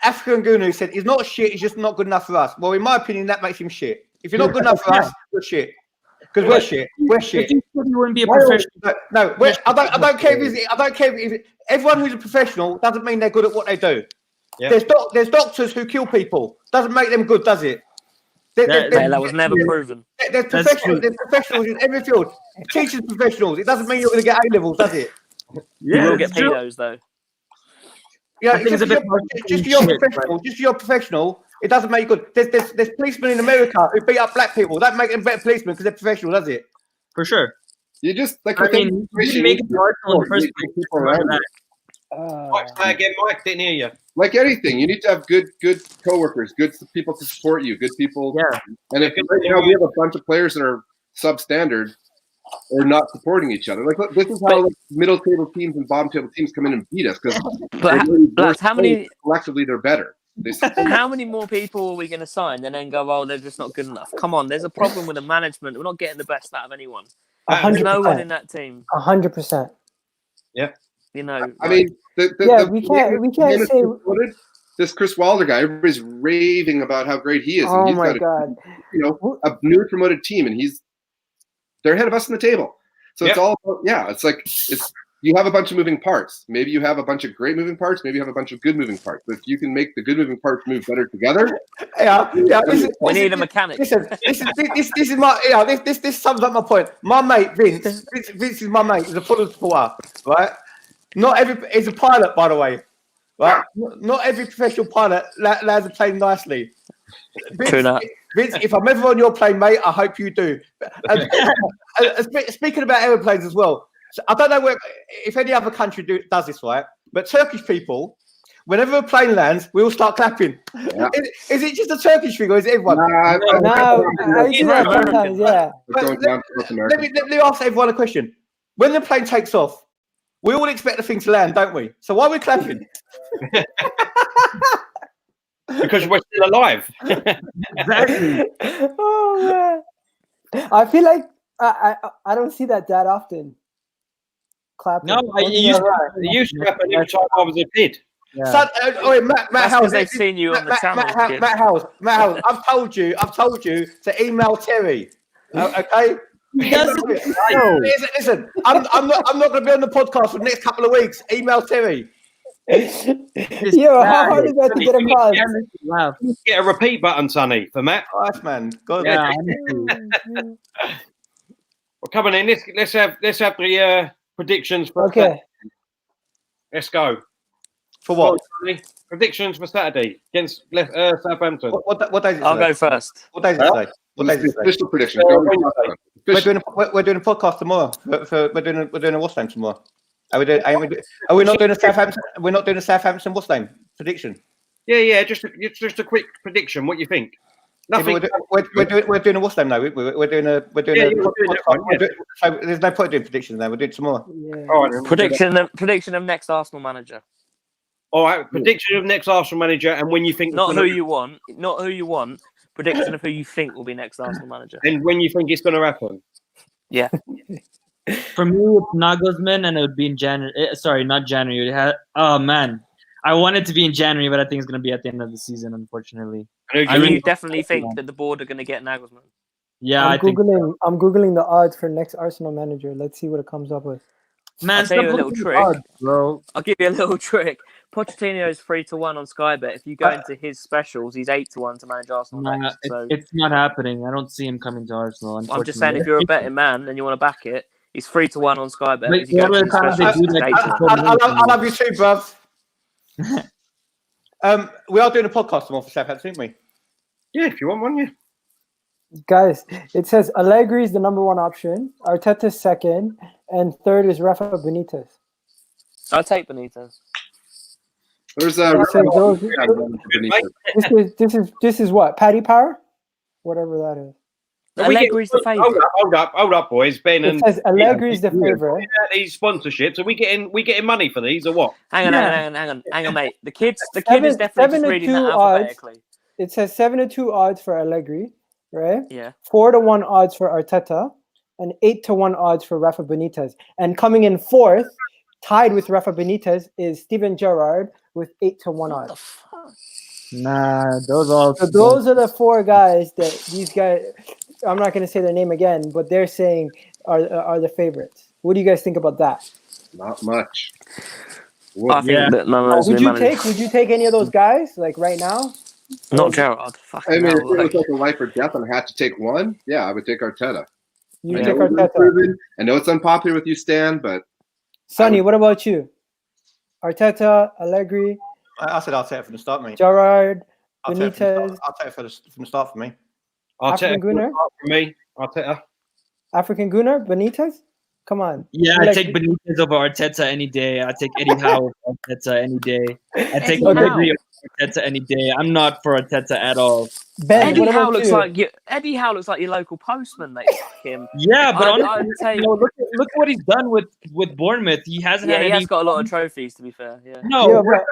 African Gunu said he's not shit. He's just not good enough for us. Well, in my opinion, that makes him shit. If you're not good enough for us, you're shit. Because we're shit. We're shit. He wouldn't be a professional. No. I don't care if everyone who's a professional doesn't mean they're good at what they do. Yeah. There's doctors who kill people. Doesn't make them good, does it? That was never proven. There's professionals in every field. Teachers professionals. It doesn't mean you're going to get A levels, does it? You will get pedos though. Yeah, just because you're professional, it doesn't make you good. There's policemen in America who beat up black people. That make them better policemen because they're professional, does it? For sure. You just like. I mean, you make it Arsenal in the first place. Mike didn't hear you. Like anything, you need to have good coworkers, good people to support you, good people. Yeah. And if right now we have a bunch of players that are substandard or not supporting each other, like this is how middle table teams and bottom table teams come in and beat us because how many collectively they're better. How many more people are we going to sign and then go, oh, they're just not good enough? Come on, there's a problem with the management. We're not getting the best out of anyone. 100%. No one in that team. 100%. Yeah. You know. I mean, we can't say this Chris Wilder guy. Everybody's raving about how great he is. Oh and he's my got God! A newly promoted team, and they're ahead of us on the table. So it's all about, it's like you have a bunch of moving parts. Maybe you have a bunch of great moving parts. Maybe you have a bunch of good moving parts. But if you can make the good moving parts move better together, we need a mechanic. Listen, this is my this sums up my point. My mate Vince is my mate. He's a Fulham supporter, right? He's a pilot, by the way, right? Not every professional pilot lands a plane nicely. Vince, if I'm ever on your plane, mate, I hope you do. Speaking about aeroplanes as well, so I don't know if any other country does this, right? But Turkish people, whenever a plane lands, we all start clapping. Yeah. Is it just a Turkish thing, or is it everyone? No, I do that sometimes, yeah. Let me ask everyone a question. When the plane takes off, we all expect the thing to land, don't we? So why are we clapping? Because we're still alive. Exactly. Oh man, I feel like I don't see that often. Clapping. No, it used to happen every time I was a kid. Yeah. So, Matt Howes, they've seen you on the channel. Matt Howes, I've told you to email Terry. Okay. Listen, I'm not going to be on the podcast for the next couple of weeks. Email Terry. Yo, how hard is that to get across? Laugh. Get a repeat button, Sonny, for Matt. Nice, man. God, Yeah, Well, come on in. Let's have the predictions for Okay. Saturday. Let's go. For Go on, what? Sonny. Predictions for Saturday against Southampton. What day is it? I'll today? go first. What day is it Huh? today? What day is it today? Official prediction. We're We're doing a podcast tomorrow. We're doing a what's name tomorrow. Are we not doing a Southampton? We're not doing a Southampton what's name prediction. Yeah. Just a quick prediction. What you think? Nothing. We're doing a what's name now. We're doing a Yeah. so there's no point in doing predictions now. We're doing tomorrow. Yeah. All right. Prediction of next Arsenal manager. All right. Prediction of next Arsenal manager and when you think. Not who you want. Not who you want. Prediction of who you think will be next Arsenal manager. And when you think it's going to happen. Yeah. For me, it's Nagelsmann, and it would be in January. Sorry, not January. Oh man, I want it to be in January, but I think it's going to be at the end of the season, unfortunately. And you definitely think that the board are going to get Nagelsmann? Yeah, I'm googling the odds for next Arsenal manager. Let's see what it comes up with. Man, I'll tell you a stop little looking trick. at odds, bro. I'll give you a little trick. Pochettino is 3-1 on Sky Bet. If you go into his specials, he's 8-1 to manage Arsenal Nah, next. So it's not happening. I don't see him coming to Arsenal. I'm just saying, if you're a betting man and you want to back it, he's 3-1 on Sky Bet. Wait, If you go what into are his the times specials, they do he's that? 8-1. I love you too, bruv. We are doing a podcast tomorrow for Southampton, aren't we? Yeah, if you want one, yeah. Guys, it says Allegri is the number one option, Arteta's second, and third is Rafa Benitez. I'll take Benitez. There's This is what? Patty Power? Whatever that is. Allegri's the favourite. Hold up, boys. Ben It and says Allegri's the favorite. these sponsorships. Are we getting money for these or what? Hang on, mate. The kid is definitely just reading that alphabetically. It says 7-2 odds for Allegri, right? Yeah. 4-1 odds for Arteta, and 8-1 odds for Rafa Benitez. And coming in fourth, tied with Rafa Benitez, is Steven Gerrard with 8-1 odds. Nah, those are the four guys that these guys. I'm not going to say their name again, but they're saying are the favorites. What do you guys think about that? Not much. I think that none of those would you take any of those guys like right now? Not Gerrard. I mean, if it was like a life or death and I had to take one, yeah, I would take Arteta. You take Arteta. I know it's unpopular with you, Stan, but Sonny, what about you? Arteta, Allegri. I said Arteta from the start, mate. Gerrard, Benitez. Arteta from the start for me. African Gunnar? For me, Arteta. African Gunnar, Benitez? Come on. Yeah, I take Benitez over Arteta any day. I take Eddie Howe over Arteta any day. I take Allegri over Arteta any day. I'm not for Arteta at all. Ben, Eddie Howe looks like your local postman, mate. Him. Yeah, but honestly, look what he's done with Bournemouth. He hasn't. Yeah, he has got a lot of trophies. To be fair, yeah. No, look at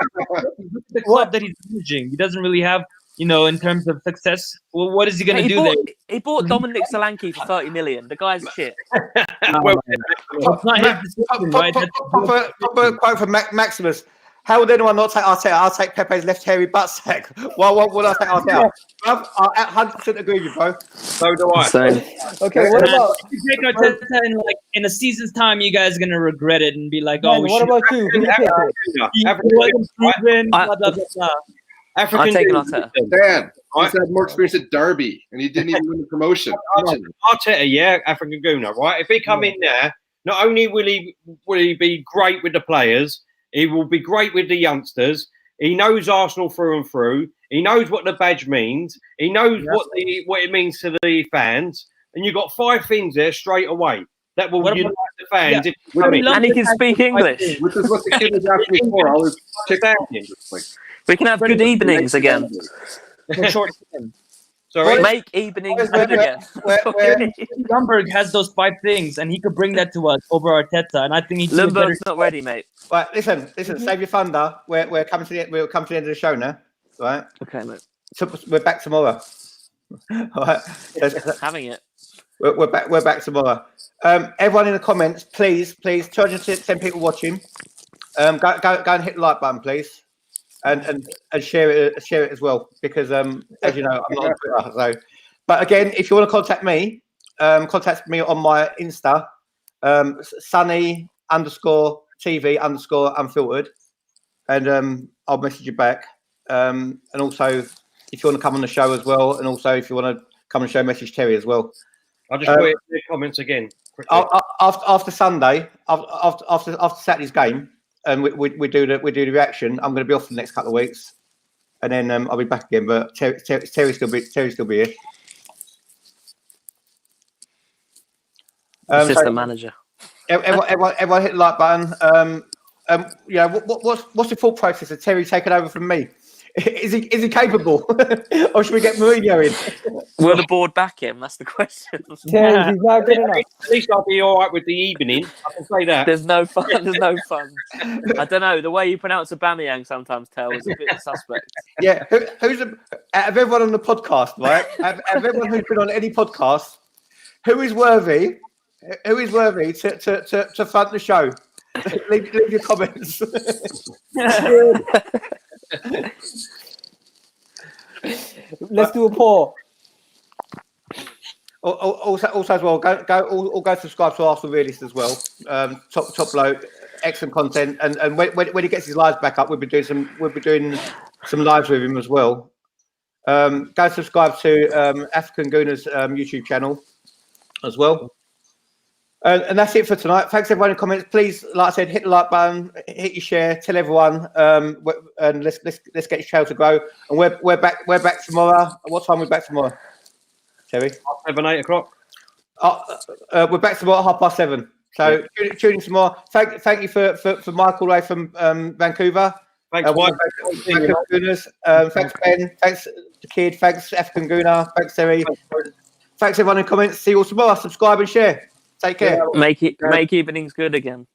the club that he's managing. He doesn't really have. In terms of success, well, what is he going to do there? He bought Dominic Solanke for 30 million. The guy's shit. It's not his decision, right? Proper quote from Maximus. How would anyone not take Arteta? I'll take Pepe's left hairy buttsack. Why would I take Arteta? I 100% agree with you, bro. So do I. Okay, what about if you take Arteta in a season's time? You guys are going to regret it and be like, "Oh, what about you? Who African taking Arteta. Dan, he's had more experience at Derby, and he didn't even win the promotion. Arteta, yeah, African Gunnar, right? If he come in there, not only will he be great with the players, he will be great with the youngsters. He knows Arsenal through and through. He knows what the badge means. He knows what it means to the fans. And you've got 5 things there straight away that will unite the fans. Yeah. And he can speak English. Which is what the kid was asking before. I was kicked out. We can have good evenings again. Sorry? Make evenings good again. Ljungberg has those 5 things, and he could bring that to us over Arteta. And I think he's Ljungberg's not ready, mate. Right, listen. Save your thunder. We're coming to the end of the show now. Right. Okay, mate. So we're back tomorrow. All right. Having it. We're back tomorrow. Everyone in the comments, please, 210 people watching. Go and hit the like button, please, and share it as well, because as you know, I'm not on Twitter. So, but again, if you want to contact me on my Insta, Sunny_TV_unfiltered. and I'll message you back. And also, if you want to come on the show as well, and also if you want to come on the show, message Terry as well. I'll just put it in the comments again. After Sunday, after Saturday's game, and we do the reaction. I'm going to be off for the next couple of weeks, and then I'll be back again. But Terry still be here. Assistant manager. Everyone hit the like button. What's the thought process of Terry taking over from me? Is he capable, or should we get Mourinho in? Will the board back him? That's the question. Terry, he's not good enough. At least I'll be all right with the evening. I can say that. There's no fun. I don't know. The way you pronounce Aubameyang sometimes tells a bit suspect. Yeah, who's out of everyone on the podcast, right? Out of everyone who's been on any podcast, who is worthy? Who is worthy to front the show? leave your comments. Let's do a poll. Also as well, go subscribe to Arsenal Realist as well. Top bloke, excellent content, and when he gets his lives back up, we'll be doing some lives with him as well. Go subscribe to African Gooner's YouTube channel as well. And that's it for tonight. Thanks everyone in the comments. Please, like I said, hit the like button, hit your share, tell everyone, and let's get your channel to grow. And we're back tomorrow. What time are we back tomorrow, Terry? 7, 8 o'clock. We're back tomorrow at 7:30. So tune in tomorrow. Thank you for Michael away from Vancouver. Thanks, Mike. Thanks Ben. Thanks the kid. Thanks African Gooner. Thanks Terry. Thanks everyone in the comments. See you all tomorrow. Subscribe and share. Take care. Make evenings good again.